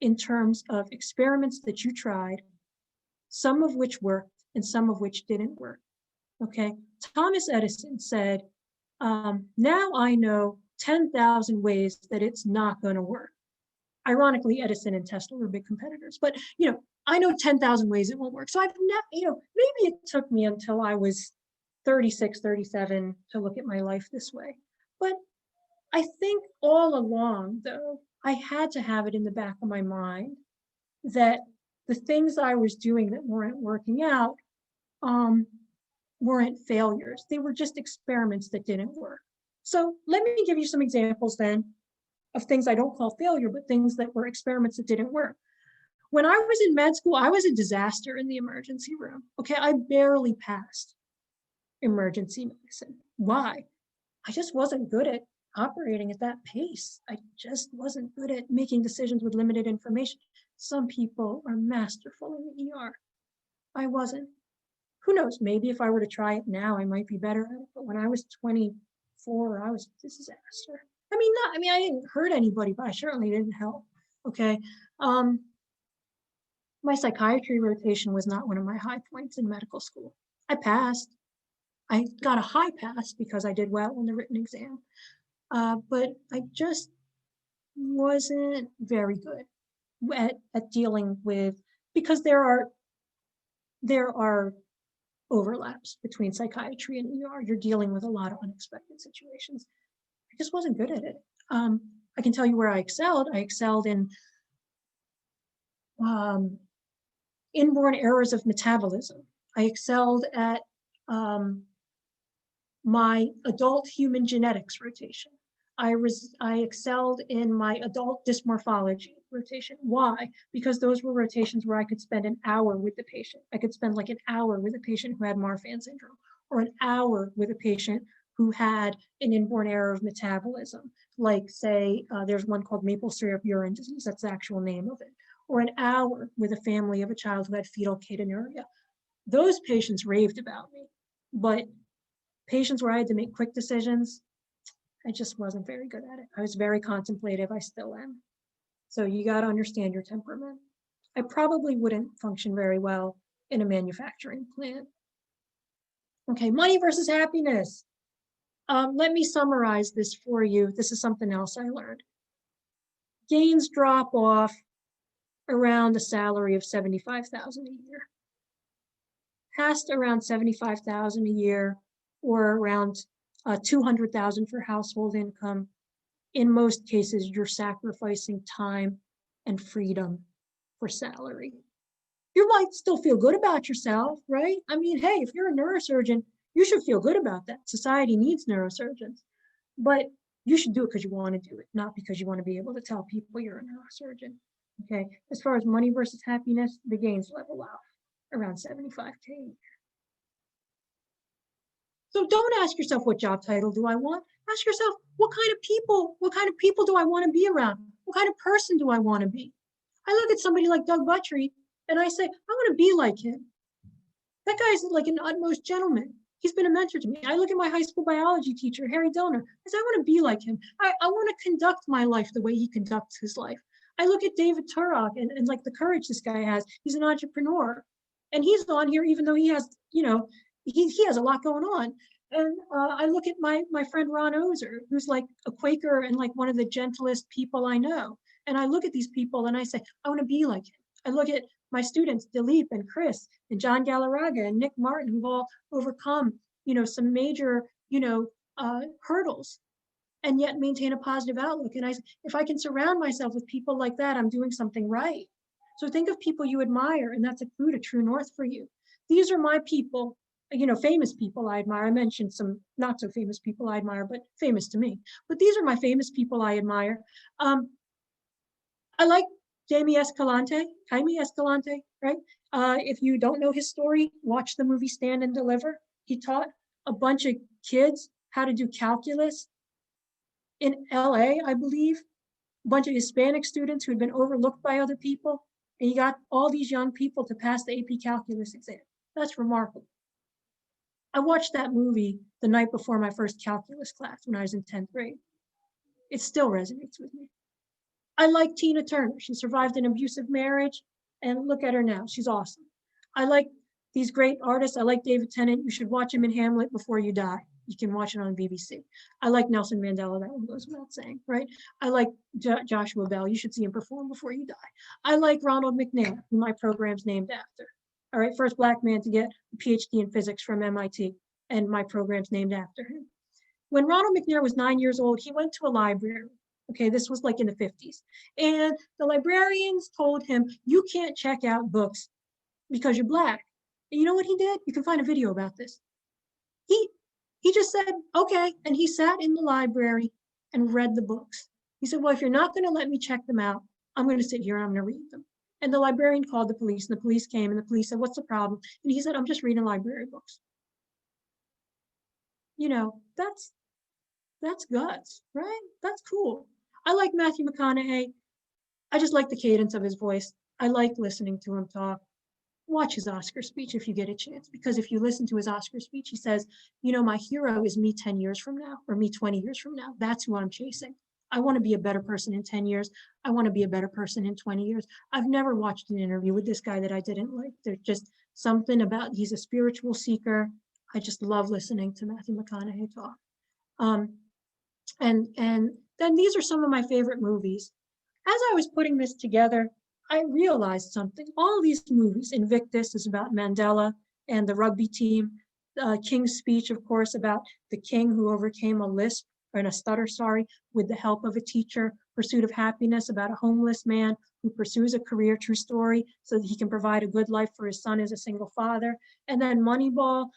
Speaker 1: in terms of experiments that you tried, some of which worked and some of which didn't work, okay? Thomas Edison said, now I know 10,000 ways that it's not gonna work. Ironically, Edison and Tesla were big competitors, but I know 10,000 ways it won't work. So I've never, maybe it took me until I was 36, 37 to look at my life this way. But I think all along, though, I had to have it in the back of my mind that the things I was doing that weren't working out weren't failures. They were just experiments that didn't work. So let me give you some examples then of things I don't call failure, but things that were experiments that didn't work. When I was in med school, I was a disaster in the emergency room. Okay, I barely passed emergency medicine. Why? I just wasn't good at operating at that pace. I just wasn't good at making decisions with limited information. Some people are masterful in the ER. I wasn't. Who knows? Maybe if I were to try it now, I might be better at it. But when I was 24, I was a disaster. I didn't hurt anybody, but I certainly didn't help. Okay. My psychiatry rotation was not one of my high points in medical school. I passed. I got a high pass because I did well on the written exam. But I just wasn't very good at dealing with, because there are overlaps between psychiatry and ER. You're dealing with a lot of unexpected situations. I just wasn't good at it. I can tell you where I excelled. I excelled in inborn errors of metabolism. I excelled at my adult human genetics rotation. I excelled in my adult dysmorphology rotation. Why? Because those were rotations where I could spend an hour with the patient. I could spend like an hour with a patient who had Marfan syndrome, or an hour with a patient who had an inborn error of metabolism. Like, say, there's one called maple syrup urine disease, that's the actual name of it. Or an hour with a family of a child who had fetal ketonuria. Those patients raved about me, but patients where I had to make quick decisions, I just wasn't very good at it. I was very contemplative, I still am. So you got to understand your temperament. I probably wouldn't function very well in a manufacturing plant. Okay, money versus happiness. Let me summarize this for you. This is something else I learned. Gains drop off around a salary of $75,000 a year. Past around $75,000 a year, or around $200,000 for household income. In most cases, you're sacrificing time and freedom for salary. You might still feel good about yourself, right? I mean, hey, if you're a neurosurgeon, you should feel good about that. Society needs neurosurgeons, but you should do it because you want to do it, not because you want to be able to tell people you're a neurosurgeon. Okay. As far as money versus happiness, the gains level out around $75K a year. So don't ask yourself, what job title do I want? Ask yourself, what kind of people do I want to be around? What kind of person do I want to be? I look at somebody like Doug Buttrey and I say, I want to be like him. That guy's like an utmost gentleman. He's been a mentor to me. I look at my high school biology teacher, Harry Dillner. I say, I want to be like him. I want to conduct my life the way he conducts his life. I look at David Turok and like the courage this guy has. He's an entrepreneur. And he's on here even though he has, he has a lot going on. And I look at my friend Ron Ozer, who's like a Quaker and like one of the gentlest people I know. And I look at these people and I say, I want to be like him. I look at my students, Dilip and Chris and John Galarraga and Nick Martin, who've all overcome, some major, hurdles. and yet maintain a positive outlook. And if I can surround myself with people like that, I'm doing something right. So think of people you admire, and that's a clue to true north for you. These are my people, famous people I admire. I mentioned some not so famous people I admire, but famous to me. But these are my famous people I admire. I like Jaime Escalante, right? If you don't know his story, watch the movie Stand and Deliver. He taught a bunch of kids how to do calculus in LA, I believe, a bunch of Hispanic students who had been overlooked by other people. And he got all these young people to pass the AP calculus exam. That's remarkable. I watched that movie the night before my first calculus class when I was in 10th grade. It still resonates with me. I like Tina Turner. She survived an abusive marriage, and look at her now. She's awesome. I like these great artists. I like David Tennant. You should watch him in Hamlet before you die. You can watch it on BBC. I like Nelson Mandela. That one goes without saying, right? I like Joshua Bell. You should see him perform before you die. I like Ronald McNair, who my program's named after. All right, first Black man to get a PhD in physics from MIT, and my program's named after him. When Ronald McNair was 9 years old, he went to a library. Okay, this was like in the 50s. And the librarians told him, you can't check out books because you're Black. And you know what he did? You can find a video about this. He just said, okay. And he sat in the library and read the books. He said, well, if you're not going to let me check them out, I'm going to sit here and I'm going to read them. And the librarian called the police, and the police came, and the police said, what's the problem? And he said, I'm just reading library books. That's guts, right? That's cool. I like Matthew McConaughey. I just like the cadence of his voice. I like listening to him talk. Watch his Oscar speech if you get a chance, because if you listen to his Oscar speech, he says, my hero is me 10 years from now, or me 20 years from now. That's who I'm chasing. I want to be a better person in 10 years. I want to be a better person in 20 years. I've never watched an interview with this guy that I didn't like. There's just something about, he's a spiritual seeker. I just love listening to Matthew McConaughey talk. And then these are some of my favorite movies. As I was putting this together, I realized something. All these movies, Invictus is about Mandela and the rugby team. King's Speech, of course, about the king who overcame a lisp, or a stutter, with the help of a teacher. Pursuit of Happiness, about a homeless man who pursues a career, true story, so that he can provide a good life for his son as a single father. And then Moneyball,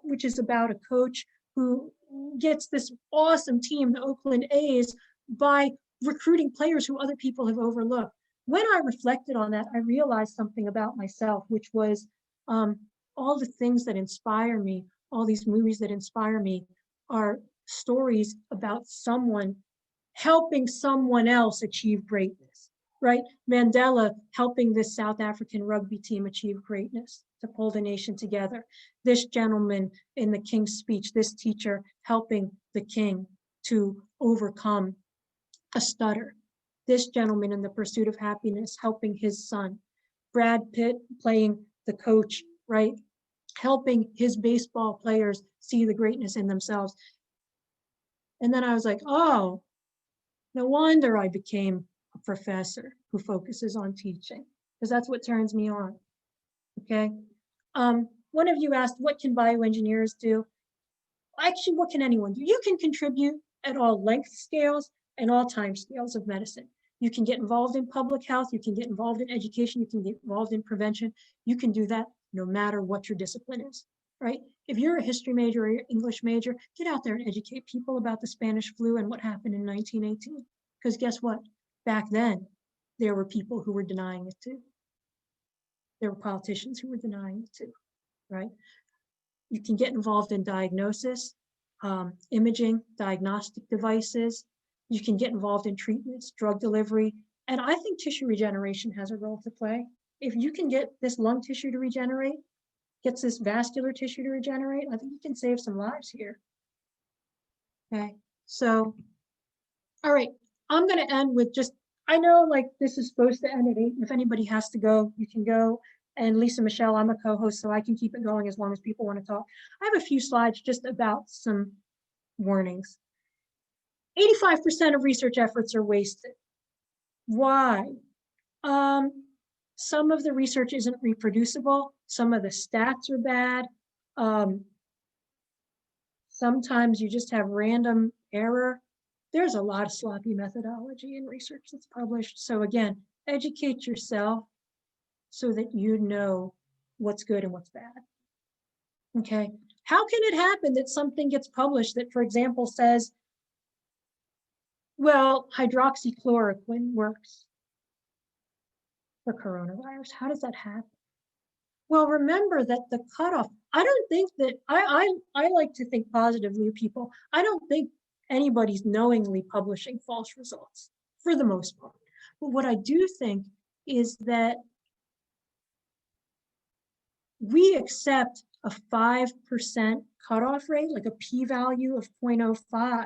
Speaker 1: which is about a coach who gets this awesome team, the Oakland A's, by recruiting players who other people have overlooked. When I reflected on that, I realized something about myself, which was all the things that inspire me, all these movies that inspire me are stories about someone helping someone else achieve greatness, right? Mandela helping this South African rugby team achieve greatness, to pull the nation together. This gentleman in the King's Speech, this teacher helping the king to overcome a stutter. This gentleman in The Pursuit of Happiness helping his son. Brad Pitt playing the coach, right? Helping his baseball players see the greatness in themselves. And then I was like, oh, no wonder I became a professor who focuses on teaching, because that's what turns me on, okay? One of you asked, what can bioengineers do? Actually, what can anyone do? You can contribute at all length scales and all time scales of medicine. You can get involved in public health, you can get involved in education, you can get involved in prevention. You can do that no matter what your discipline is, right? If you're a history major or your English major, get out there and educate people about the Spanish flu and what happened in 1918. Because guess what? Back then, there were people who were denying it too. There were politicians who were denying it too, right? You can get involved in diagnosis, imaging, diagnostic devices. You can get involved in treatments, drug delivery. And I think tissue regeneration has a role to play. If you can get this lung tissue to regenerate, gets this vascular tissue to regenerate, I think you can save some lives here. Okay, so, all right, I'm gonna end with just, I know like this is supposed to end at 8. If anybody has to go, you can go. And Lisa Michelle, I'm a co-host, so I can keep it going as long as people want to talk. I have a few slides just about some warnings. 85% of research efforts are wasted. Why? Some of the research isn't reproducible. Some of the stats are bad. Sometimes you just have random error. There's a lot of sloppy methodology in research that's published. So again, educate yourself so that you know what's good and what's bad. Okay, how can it happen that something gets published that, for example, says, well, hydroxychloroquine works for coronavirus? How does that happen? Well, remember that the cutoff, I don't think that, I like to think positively of people. I don't think anybody's knowingly publishing false results for the most part. But what I do think is that we accept a 5% cutoff rate, like a p-value of 0.05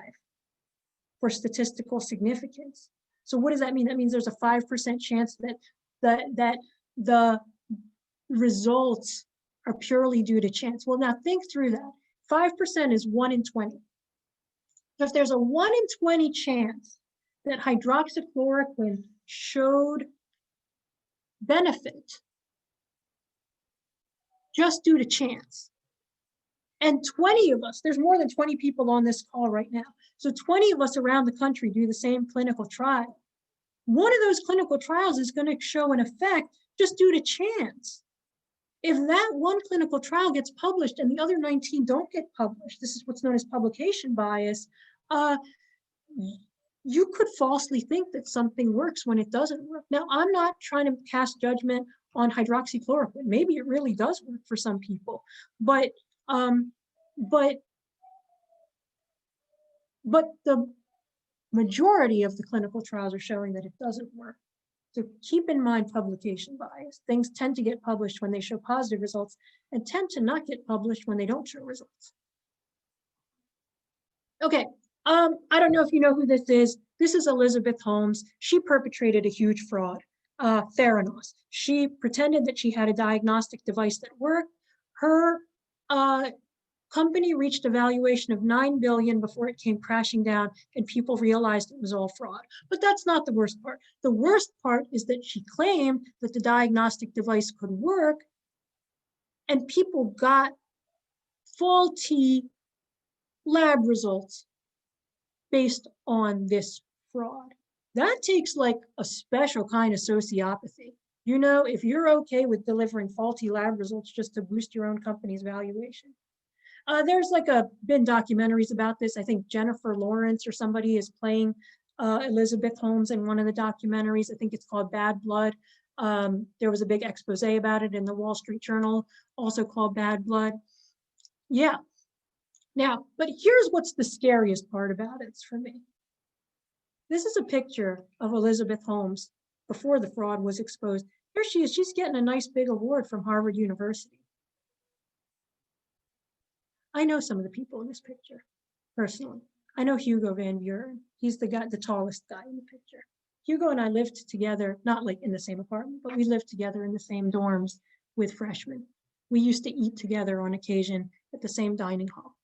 Speaker 1: for statistical significance. So what does that mean? That means there's a 5% chance that the results are purely due to chance. Well, now think through that. 5% is 1 in 20. So if there's a 1 in 20 chance that hydroxychloroquine showed benefit just due to chance, and 20 of us, there's more than 20 people on this call right now, so 20 of us around the country do the same clinical trial. One of those clinical trials is going to show an effect just due to chance. If that one clinical trial gets published and the other 19 don't get published, this is what's known as publication bias, you could falsely think that something works when it doesn't work. Now, I'm not trying to cast judgment on hydroxychloroquine. Maybe it really does work for some people, but the majority of the clinical trials are showing that it doesn't work. So keep in mind publication bias. Things tend to get published when they show positive results and tend to not get published when they don't show results. Okay, I don't know if you know who this is. This is Elizabeth Holmes. She perpetrated a huge fraud, Theranos. She pretended that she had a diagnostic device that worked. Her company reached a valuation of $9 billion before it came crashing down and people realized it was all fraud. But that's not the worst part. The worst part is that she claimed that the diagnostic device could work and people got faulty lab results based on this fraud. That takes like a special kind of sociopathy. You know, if you're okay with delivering faulty lab results just to boost your own company's valuation. There's like been documentaries about this. I think Jennifer Lawrence or somebody is playing Elizabeth Holmes in one of the documentaries. I think it's called Bad Blood. There was a big expose about it in the Wall Street Journal, also called Bad Blood. Yeah. Now, but here's what's the scariest part about it for me. This is a picture of Elizabeth Holmes before the fraud was exposed. Here she is. She's getting a nice big award from Harvard University. I know some of the people in this picture personally. I know Hugo Van Buren. He's the guy, the tallest guy in the picture. Hugo and I lived together, not like in the same apartment, but we lived together in the same dorms with freshmen. We used to eat together on occasion at the same dining hall.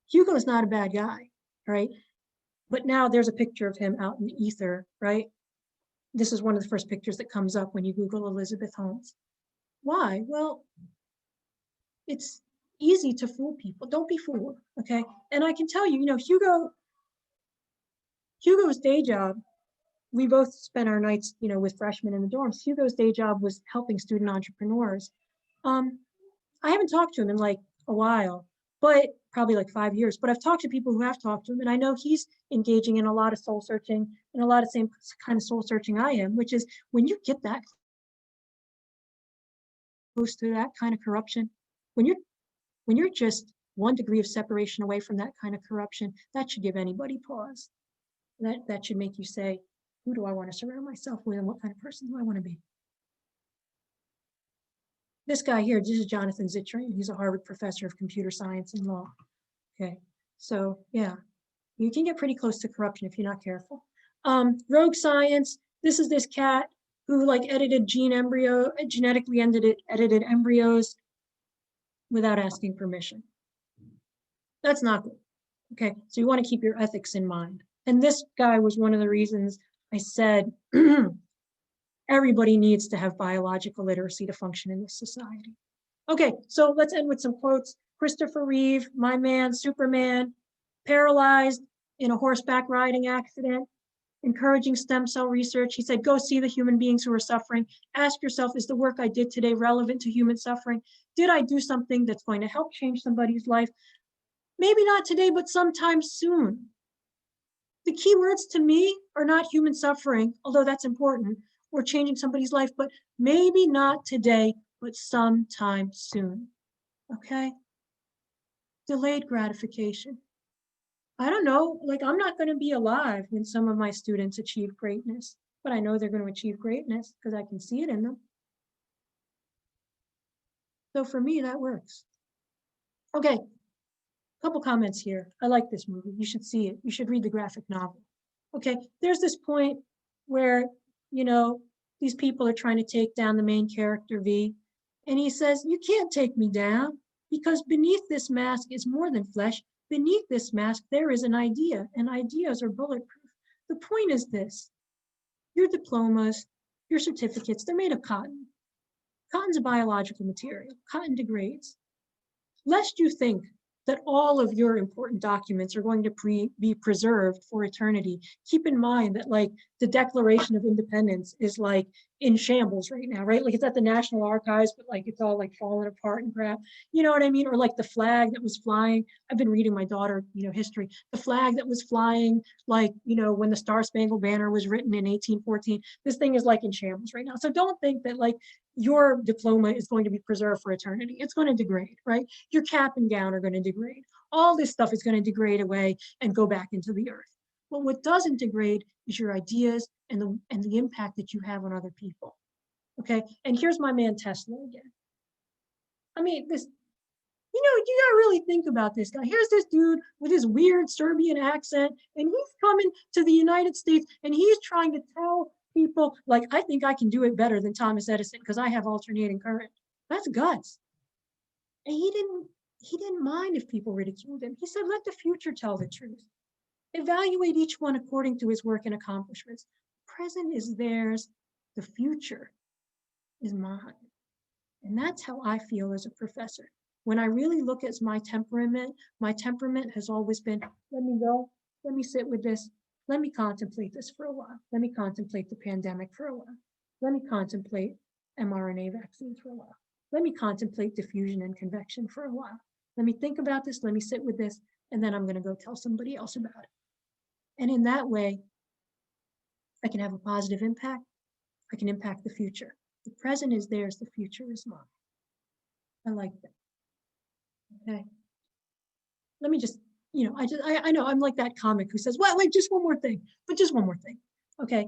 Speaker 1: Hugo's not a bad guy, right? But now there's a picture of him out in the ether, right? This is one of the first pictures that comes up when you Google Elizabeth Holmes. Why? Well, it's easy to fool people. Don't be fooled, okay? And I can tell you, you know, Hugo's day job, we both spent our nights, you know, with freshmen in the dorms. Hugo's day job was helping student entrepreneurs. I haven't talked to him in like a while, but probably like 5 years, but I've talked to people who have talked to him, and I know he's engaging in a lot of soul searching and a lot of same kind of soul searching I am, which is when you get that close to that kind of corruption, when you're just 1 degree of separation away from that kind of corruption, that should give anybody pause. That should make you say, who do I want to surround myself with and what kind of person do I want to be? This guy here, this is Jonathan Zittrain. He's a Harvard professor of computer science and law. Okay, so yeah, you can get pretty close to corruption if you're not careful. Rogue science, this is this cat who like genetically edited embryos without asking permission. That's not good. Okay, so you want to keep your ethics in mind. And this guy was one of the reasons I said everybody needs to have biological literacy to function in this society. Okay, so let's end with some quotes. Christopher Reeve, my man, Superman, paralyzed, in a horseback riding accident, encouraging stem cell research. He said, go see the human beings who are suffering. Ask yourself, is the work I did today relevant to human suffering? Did I do something that's going to help change somebody's life? Maybe not today, but sometime soon. The key words to me are not human suffering, although that's important, or changing somebody's life, but maybe not today, but sometime soon. Okay? Delayed gratification. I don't know, like I'm not going to be alive when some of my students achieve greatness, but I know they're going to achieve greatness because I can see it in them. So for me, that works. Okay, couple comments here. I like this movie. You should see it. You should read the graphic novel. Okay, there's this point where, you know, these people are trying to take down the main character, V, and he says, you can't take me down because beneath this mask is more than flesh. Beneath this mask, there is an idea, and ideas are bulletproof. The point is this, your diplomas, your certificates, they're made of cotton. Cotton's a biological material. Cotton degrades. Lest you think that all of your important documents are going to be preserved for eternity, keep in mind that like the Declaration of Independence is like in shambles right now, right? Like it's at the National Archives, but like it's all like falling apart and crap. You know what I mean? Or like the flag that was flying. I've been reading my daughter, you know, history. The flag that was flying, like, you know, when the Star Spangled Banner was written in 1814, this thing is like in shambles right now. So don't think that like your diploma is going to be preserved for eternity. It's going to degrade, right? Your cap and gown are going to degrade. All this stuff is going to degrade away and go back into the earth. But what doesn't degrade is your ideas and the impact that you have on other people. Okay, and here's my man Tesla again. I mean, this, you know, you gotta really think about this guy. Here's this dude with his weird Serbian accent, and he's coming to the United States and he's trying to tell people, like, I think I can do it better than Thomas Edison because I have alternating current. That's guts. And he didn't mind if people ridiculed him. He said, let the future tell the truth. Evaluate each one according to his work and accomplishments. Present is theirs, the future is mine. And that's how I feel as a professor. When I really look at my temperament has always been, let me go, let me sit with this, let me contemplate this for a while. Let me contemplate the pandemic for a while. Let me contemplate mRNA vaccines for a while. Let me contemplate diffusion and convection for a while. Let me think about this, let me sit with this, and then I'm going to go tell somebody else about it. And in that way, I can have a positive impact. I can impact the future. The present is theirs, the future is mine. I like that. Okay. Let me just, you know, I know I'm like that comic who says, well, wait, just one more thing, but just one more thing. Okay.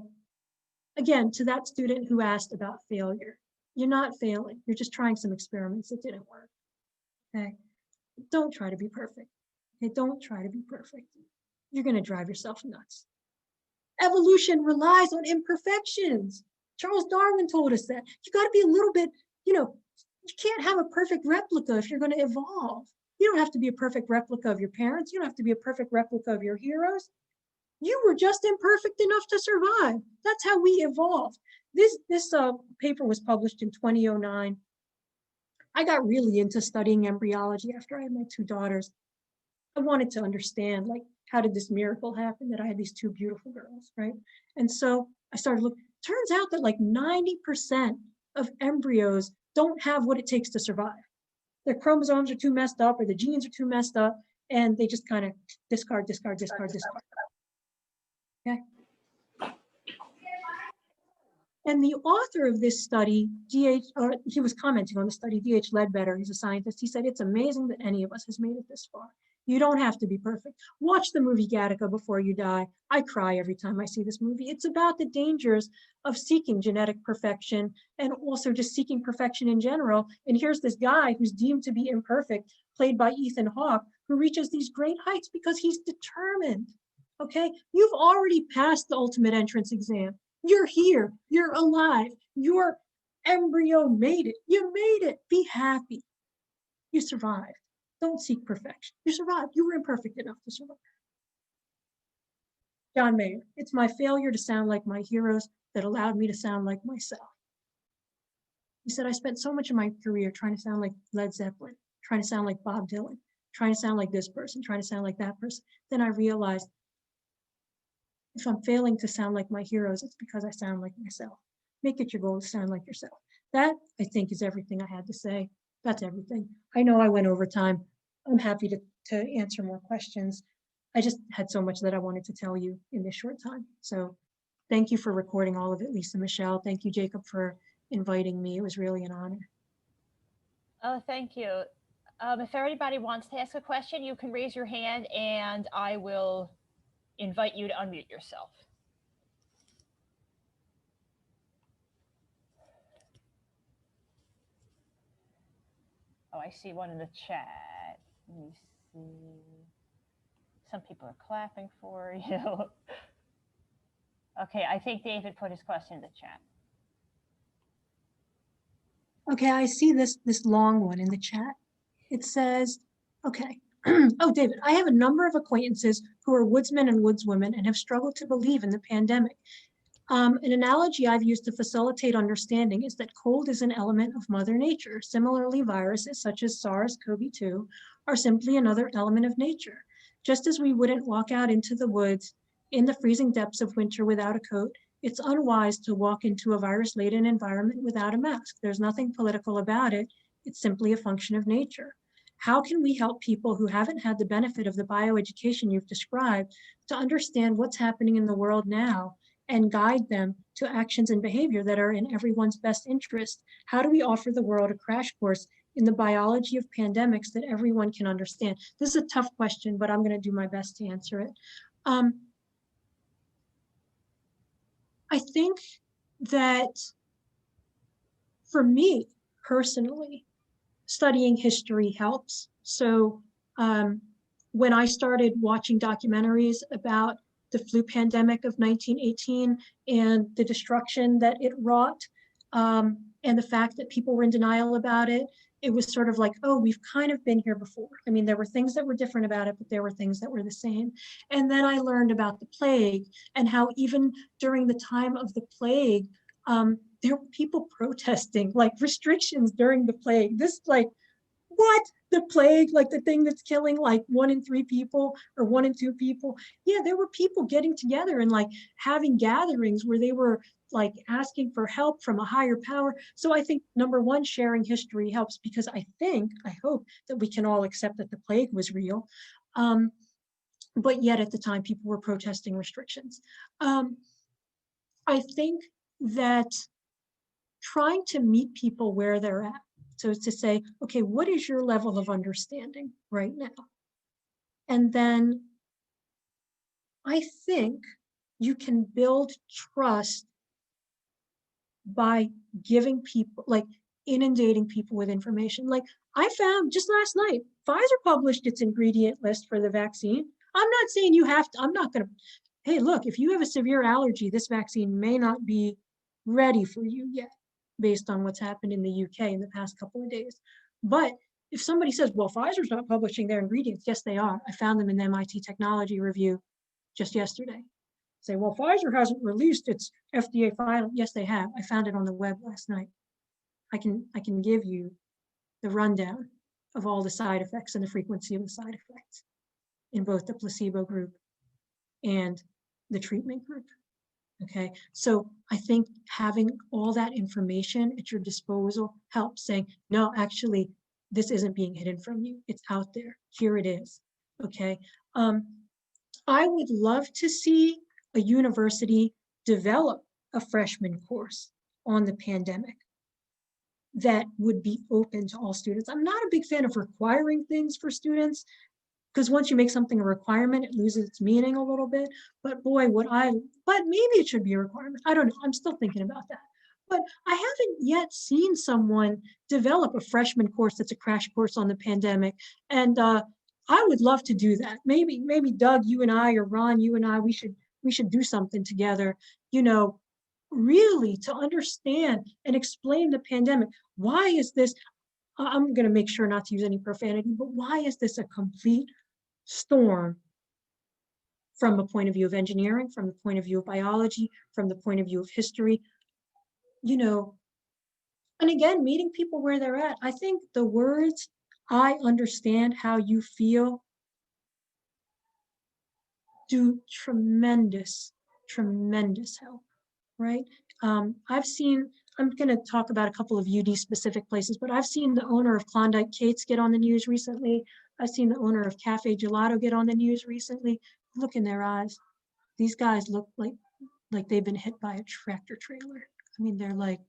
Speaker 1: Again, to that student who asked about failure, you're not failing. You're just trying some experiments that didn't work. Okay. Don't try to be perfect. Okay. Don't try to be perfect. You're going to drive yourself nuts. Evolution relies on imperfections. Charles Darwin told us that. You got to be a little bit, you know, you can't have a perfect replica if you're going to evolve. You don't have to be a perfect replica of your parents. You don't have to be a perfect replica of your heroes. You were just imperfect enough to survive. That's how we evolved. This paper was published in 2009. I got really into studying embryology after I had my two daughters. I wanted to understand, like, how did this miracle happen that I had these two beautiful girls, right? And so I started looking. Turns out that like 90% of embryos don't have what it takes to survive. Their chromosomes are too messed up or the genes are too messed up, and they just kind of discard. Okay. And the author of this study, he was commenting on the study, D.H. Ledbetter, he's a scientist. He said, it's amazing that any of us has made it this far. You don't have to be perfect. Watch the movie Gattaca before you die. I cry every time I see this movie. It's about the dangers of seeking genetic perfection and also just seeking perfection in general. And here's this guy who's deemed to be imperfect, played by Ethan Hawke, who reaches these great heights because he's determined. Okay, you've already passed the ultimate entrance exam. You're here, you're alive, your embryo made it. You made it. Be happy. You survived. Don't seek perfection. You survived. You were imperfect enough to survive. John Mayer, it's my failure to sound like my heroes that allowed me to sound like myself. He said, I spent so much of my career trying to sound like Led Zeppelin, trying to sound like Bob Dylan, trying to sound like this person, trying to sound like that person. Then I realized If I'm failing to sound like my heroes, it's because I sound like myself. Make it your goal to sound like yourself. That, I think, is everything I had to say. That's everything. I know I went over time. I'm happy to answer more questions. I just had so much that I wanted to tell you in this short time. So thank you for recording all of it, Lisa Michelle. Thank you, Jacob, for inviting me. It was really an honor.
Speaker 2: Oh, thank you. If anybody wants to ask a question, you can raise your hand and I will invite you to unmute yourself. Oh, I see one in the chat. Let me see. Some people are clapping for you. Okay, I think David put his question in the chat.
Speaker 1: Okay, I see this long one in the chat. It says, okay. Oh, David, I have a number of acquaintances who are woodsmen and woodswomen and have struggled to believe in the pandemic. An analogy I've used to facilitate understanding is that cold is an element of Mother Nature. Similarly, viruses such as SARS-CoV-2 are simply another element of nature. Just as we wouldn't walk out into the woods in the freezing depths of winter without a coat, it's unwise to walk into a virus-laden environment without a mask. There's nothing political about it. It's simply a function of nature. How can we help people who haven't had the benefit of the bioeducation you've described to understand what's happening in the world now and guide them to actions and behavior that are in everyone's best interest? How do we offer the world a crash course in the biology of pandemics that everyone can understand? This is a tough question, but I'm going to do my best to answer it. I think that for me personally, studying history helps. So when I started watching documentaries about the flu pandemic of 1918 and the destruction that it wrought, and the fact that people were in denial about it, it was sort of like, oh, we've kind of been here before. I mean, there were things that were different about it, but there were things that were the same. And then I learned about the plague and how even during the time of the plague, there were people protesting like restrictions during the plague. This like, what? The plague, like the thing that's killing like 1 in 3 people or 1 in 2 people. Yeah, there were people getting together and like having gatherings where they were like asking for help from a higher power. So I think number one, sharing history helps because I hope that we can all accept that the plague was real. But yet at the time, people were protesting restrictions. I think that trying to meet people where they're at. So it's to say, okay, what is your level of understanding right now? And then I think you can build trust by giving people, like inundating people with information. Like I found just last night, Pfizer published its ingredient list for the vaccine. I'm not saying you have to, I'm not going to, hey, look, if you have a severe allergy, this vaccine may not be ready for you yet, based on what's happened in the UK in the past couple of days. But if somebody says, well, Pfizer's not publishing their ingredients, yes, they are. I found them in the MIT Technology Review just yesterday. Say, well, Pfizer hasn't released its FDA file. Yes, they have. I found it on the web last night. I can give you the rundown of all the side effects and the frequency of the side effects in both the placebo group and the treatment group. Okay, so I think having all that information at your disposal helps, saying, no, actually, this isn't being hidden from you. It's out there. Here it is. Okay. I would love to see a university develop a freshman course on the pandemic that would be open to all students. I'm not a big fan of requiring things for students, because once you make something a requirement, it loses its meaning a little bit. But boy, but maybe it should be a requirement. I don't know. I'm still thinking about that. But I haven't yet seen someone develop a freshman course that's a crash course on the pandemic. And I would love to do that. Maybe Doug, you and I, or Ron, you and I, we should do something together, you know, really to understand and explain the pandemic. Why is this? I'm going to make sure not to use any profanity, but why is this a complete storm from a point of view of engineering, from the point of view of biology, from the point of view of history, you know? And again, meeting people where they're at. I think the words, I understand how you feel, do tremendous tremendous help, right? I've seen, I'm going to talk about a couple of UD specific places, but I've seen the owner of Klondike Kate's get on the news recently. I've seen the owner of Cafe Gelato get on the news recently. Look in their eyes. These guys look like they've been hit by a tractor trailer. I mean, they're like,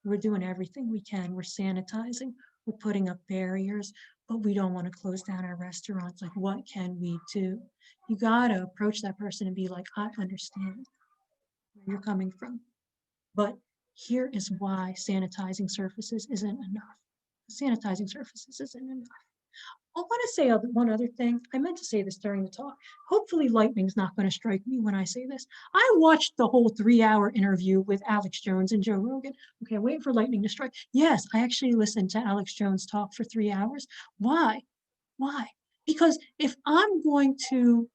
Speaker 1: we're doing everything we can. We're sanitizing, we're putting up barriers, but we don't want to close down our restaurants. Like, what can we do? You got to approach that person and be like, I understand where you're coming from, but here is why sanitizing surfaces isn't enough. Sanitizing surfaces isn't enough. I want to say one other thing. I meant to say this during the talk. Hopefully lightning's not going to strike me when I say this. I watched the whole 3-hour interview with Alex Jones and Joe Rogan. Okay, I'm waiting for lightning to strike. Yes, I actually listened to Alex Jones talk for 3 hours. Why? Why? Because if I'm going to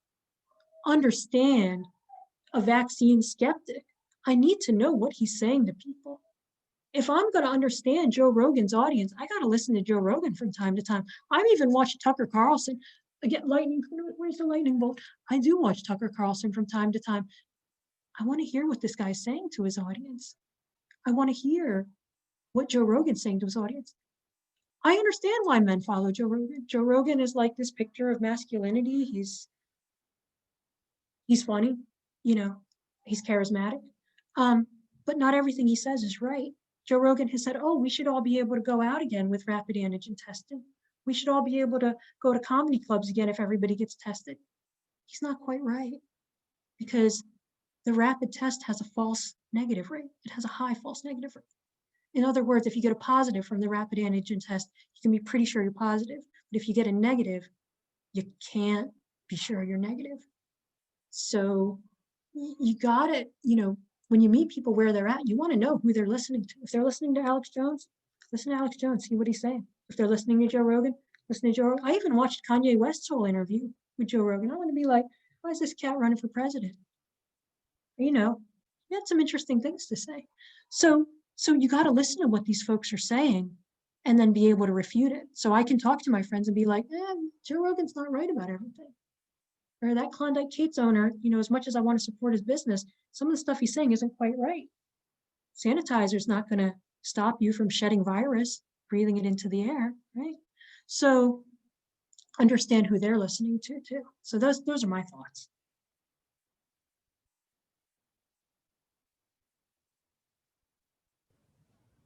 Speaker 1: understand a vaccine skeptic, I need to know what he's saying to people. If I'm going to understand Joe Rogan's audience, I got to listen to Joe Rogan from time to time. I've even watched Tucker Carlson. Again, lightning, where's the lightning bolt? I do watch Tucker Carlson from time to time. I want to hear what this guy's saying to his audience. I want to hear what Joe Rogan's saying to his audience. I understand why men follow Joe Rogan. Joe Rogan is like this picture of masculinity. He's funny, you know, he's charismatic. But not everything he says is right. Joe Rogan has said, oh, we should all be able to go out again with rapid antigen testing. We should all be able to go to comedy clubs again if everybody gets tested. He's not quite right, because the rapid test has a false negative rate. It has a high false negative rate. In other words, if you get a positive from the rapid antigen test, you can be pretty sure you're positive. But if you get a negative, you can't be sure you're negative. So you got to, you know, when you meet people where they're at, you want to know who they're listening to. If they're listening to Alex Jones, listen to Alex Jones, see what he's saying. If they're listening to Joe Rogan, listen to Joe Rogan. I even watched Kanye West's whole interview with Joe Rogan. I want to be like, why is this cat running for president? You know, he had some interesting things to say. So you got to listen to what these folks are saying and then be able to refute it. So I can talk to my friends and be like, Joe Rogan's not right about everything. Or that Klondike Kate's owner, you know, as much as I want to support his business, some of the stuff he's saying isn't quite right. Sanitizer's not going to stop you from shedding virus, breathing it into the air, right? So understand who they're listening to too. So those are my thoughts.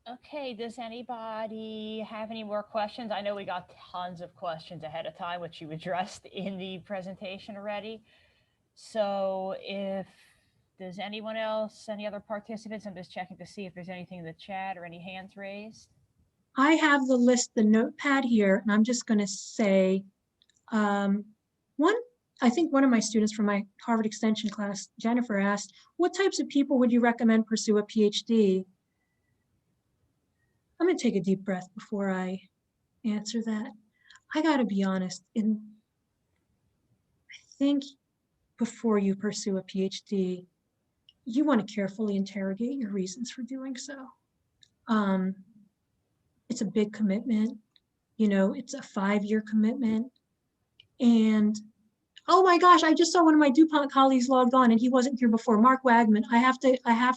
Speaker 2: Okay, does anybody have any more questions? I know we got tons of questions ahead of time, which you addressed in the presentation already. So does anyone else, any other participants? I'm just checking to see if there's anything in the chat or any hands raised.
Speaker 1: I have the list, the notepad here, and I'm just going to say, I think one of my students from my Harvard Extension class, Jennifer, asked, what types of people would you recommend pursue a PhD? I'm going to take a deep breath before I answer that. I got to be honest, I think before you pursue a PhD, you want to carefully interrogate your reasons for doing so. It's a big commitment. You know, it's a 5-year commitment. And oh my gosh, I just saw one of my DuPont colleagues logged on and he wasn't here before, Mark Wagman. I have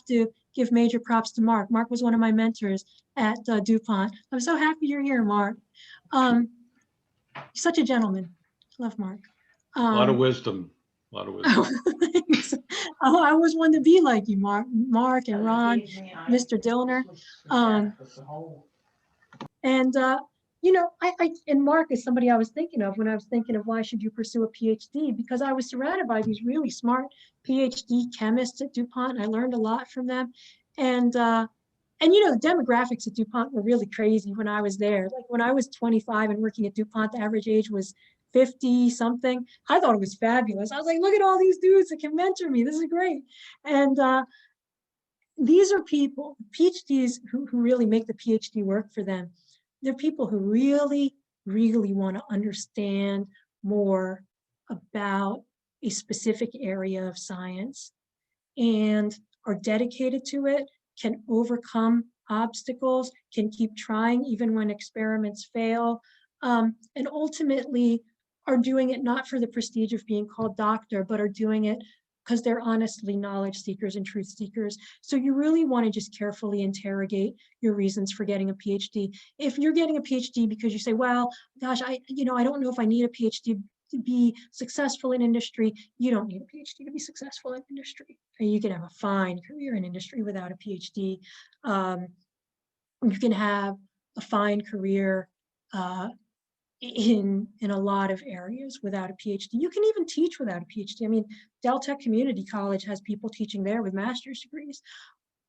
Speaker 1: to give major props to Mark. Mark was one of my mentors at DuPont. I'm so happy you're here, Mark. Such a gentleman. Love Mark.
Speaker 3: A lot of wisdom. A lot of wisdom.
Speaker 1: Oh, I always wanted to be like you, Mark and Ron, Mr. Dillner. You know, and Mark is somebody I was thinking of when I was thinking of why should you pursue a PhD, because I was surrounded by these really smart PhD chemists at DuPont, and I learned a lot from them. And you know, the demographics at DuPont were really crazy when I was there. Like when I was 25 and working at DuPont, the average age was 50 something. I thought it was fabulous. I was like, look at all these dudes that can mentor me. This is great. And these are people, PhDs who really make the PhD work for them. They're people who really, really want to understand more about a specific area of science and are dedicated to it, can overcome obstacles, can keep trying even when experiments fail, and ultimately are doing it not for the prestige of being called doctor, but are doing it because they're honestly knowledge seekers and truth seekers. So you really want to just carefully interrogate your reasons for getting a PhD. If you're getting a PhD because you say, well, gosh, I don't know if I need a PhD to be successful in industry, you don't need a PhD to be successful in industry. You can have a fine career in industry without a PhD. You can have a fine career in a lot of areas without a PhD. You can even teach without a PhD. I mean, Del Tech Community College has people teaching there with master's degrees,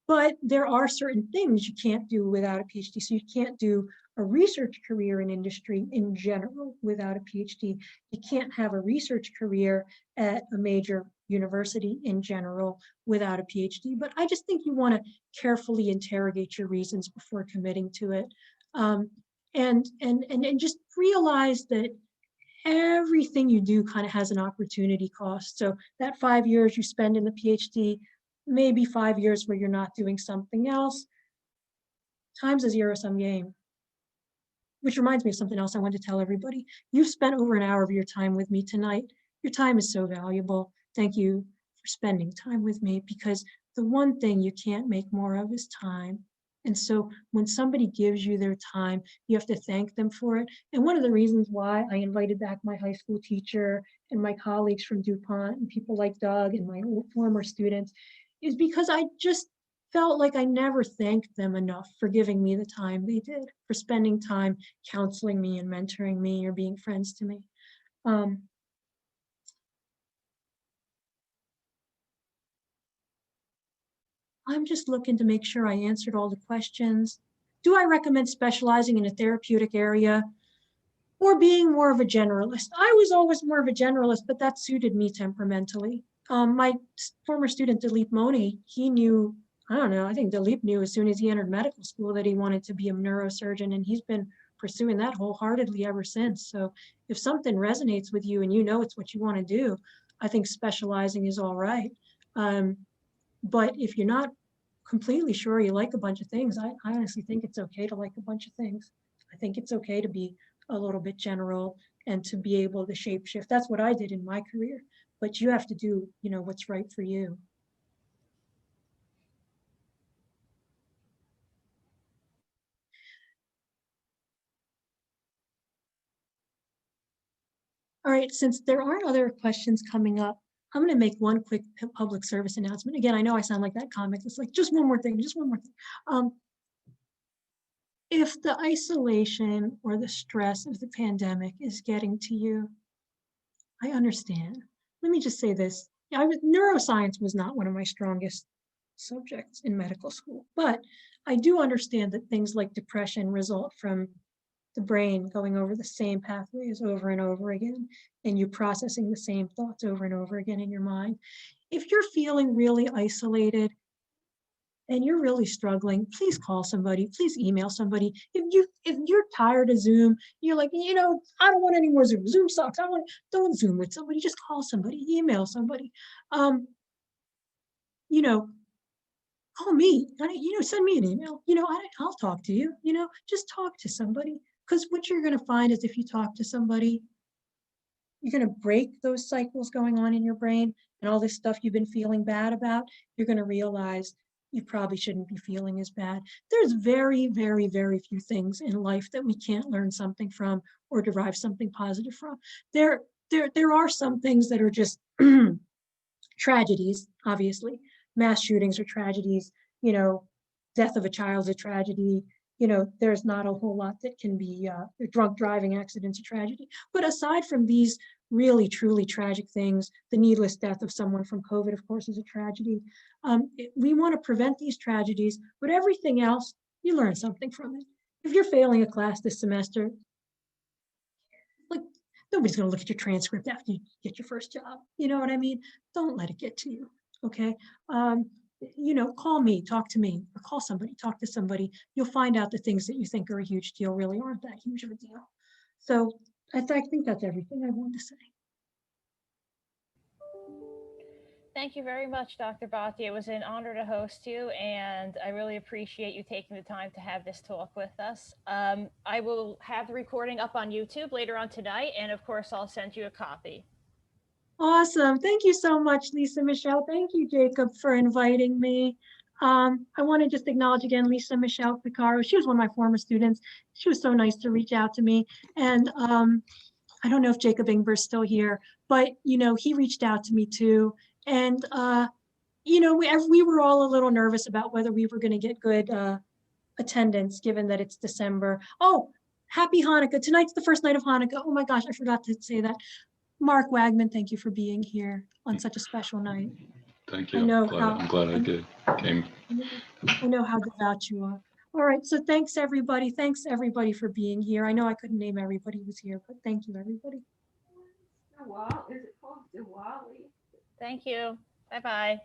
Speaker 1: but there are certain things you can't do without a PhD. So you can't do a research career in industry in general without a PhD. You can't have a research career at a major university in general without a PhD. But I just think you want to carefully interrogate your reasons before committing to it. And just realize that everything you do kind of has an opportunity cost. So that 5 years you spend in the PhD, maybe 5 years where you're not doing something else, time's a zero-sum game. Which reminds me of something else I want to tell everybody. You've spent over an hour of your time with me tonight. Your time is so valuable. Thank you for spending time with me, because the one thing you can't make more of is time. And so when somebody gives you their time, you have to thank them for it. And one of the reasons why I invited back my high school teacher and my colleagues from DuPont and people like Doug and my former students is because I just felt like I never thanked them enough for giving me the time they did, for spending time counseling me and mentoring me or being friends to me. I'm just looking to make sure I answered all the questions. Do I recommend specializing in a therapeutic area or being more of a generalist? I was always more of a generalist, but that suited me temperamentally. My former student, Dilip Moni, he knew, I don't know, I think Dilip knew as soon as he entered medical school that he wanted to be a neurosurgeon, and he's been pursuing that wholeheartedly ever since. So if something resonates with you and you know it's what you want to do, I think specializing is all right. But if you're not completely sure you like a bunch of things, I honestly think it's okay to like a bunch of things. I think it's okay to be a little bit general and to be able to shape shift. That's what I did in my career, but you have to do, what's right for you. All right, since there aren't other questions coming up, I'm going to make one quick public service announcement. Again, I know I sound like that comic. It's like, just one more thing, just one more thing. If the isolation or the stress of the pandemic is getting to you, I understand. Let me just say this. Neuroscience was not one of my strongest subjects in medical school, but I do understand that things like depression result from the brain going over the same pathways over and over again, and you processing the same thoughts over and over again in your mind. If you're feeling really isolated and you're really struggling, please call somebody, please email somebody. If you're tired of Zoom, you're like, I don't want any more Zoom. Zoom sucks. Don't Zoom with somebody, just call somebody, email somebody. Call me, send me an email. I'll talk to you, just talk to somebody. Because what you're going to find is if you talk to somebody, you're going to break those cycles going on in your brain, and all this stuff you've been feeling bad about, you're going to realize you probably shouldn't be feeling as bad. There's very, very, very few things in life that we can't learn something from or derive something positive from. There are some things that are just tragedies, obviously. Mass shootings are tragedies, death of a child is a tragedy. There's not a whole lot that can be, drunk driving accidents a tragedy. But aside from these really, truly tragic things, the needless death of someone from COVID, of course, is a tragedy. We want to prevent these tragedies, but everything else, you learn something from it. If you're failing a class this semester, like, nobody's going to look at your transcript after you get your first job. You know what I mean? Don't let it get to you. Okay. Call me, talk to me, or call somebody, talk to somebody. You'll find out the things that you think are a huge deal really aren't that huge of a deal. So I think that's everything I wanted to say.
Speaker 2: Thank you very much, Dr. Bhatia. It was an honor to host you, and I really appreciate you taking the time to have this talk with us. I will have the recording up on YouTube later on tonight, and of course, I'll send you a copy.
Speaker 1: Awesome. Thank you so much, Lisa Michelle. Thank you, Jacob, for inviting me. I want to just acknowledge again, Lisa Michelle Picaro. She was one of my former students. She was so nice to reach out to me. And I don't know if Jacob Ingber's still here, but, you know, he reached out to me too. And, you know, we were all a little nervous about whether we were going to get good attendance, given that it's December. Oh, happy Hanukkah. Tonight's the first night of Hanukkah. Oh my gosh, I forgot to say that. Mark Wagman, thank you for being here on such a special night.
Speaker 3: Thank
Speaker 1: I
Speaker 3: you.
Speaker 1: know
Speaker 3: I'm glad I came.
Speaker 1: I know how devout you are. All right, so thanks everybody. Thanks everybody for being here. I know I couldn't name everybody who was here, but thank you everybody.
Speaker 4: Is it called Diwali?
Speaker 2: Thank you. Bye-bye.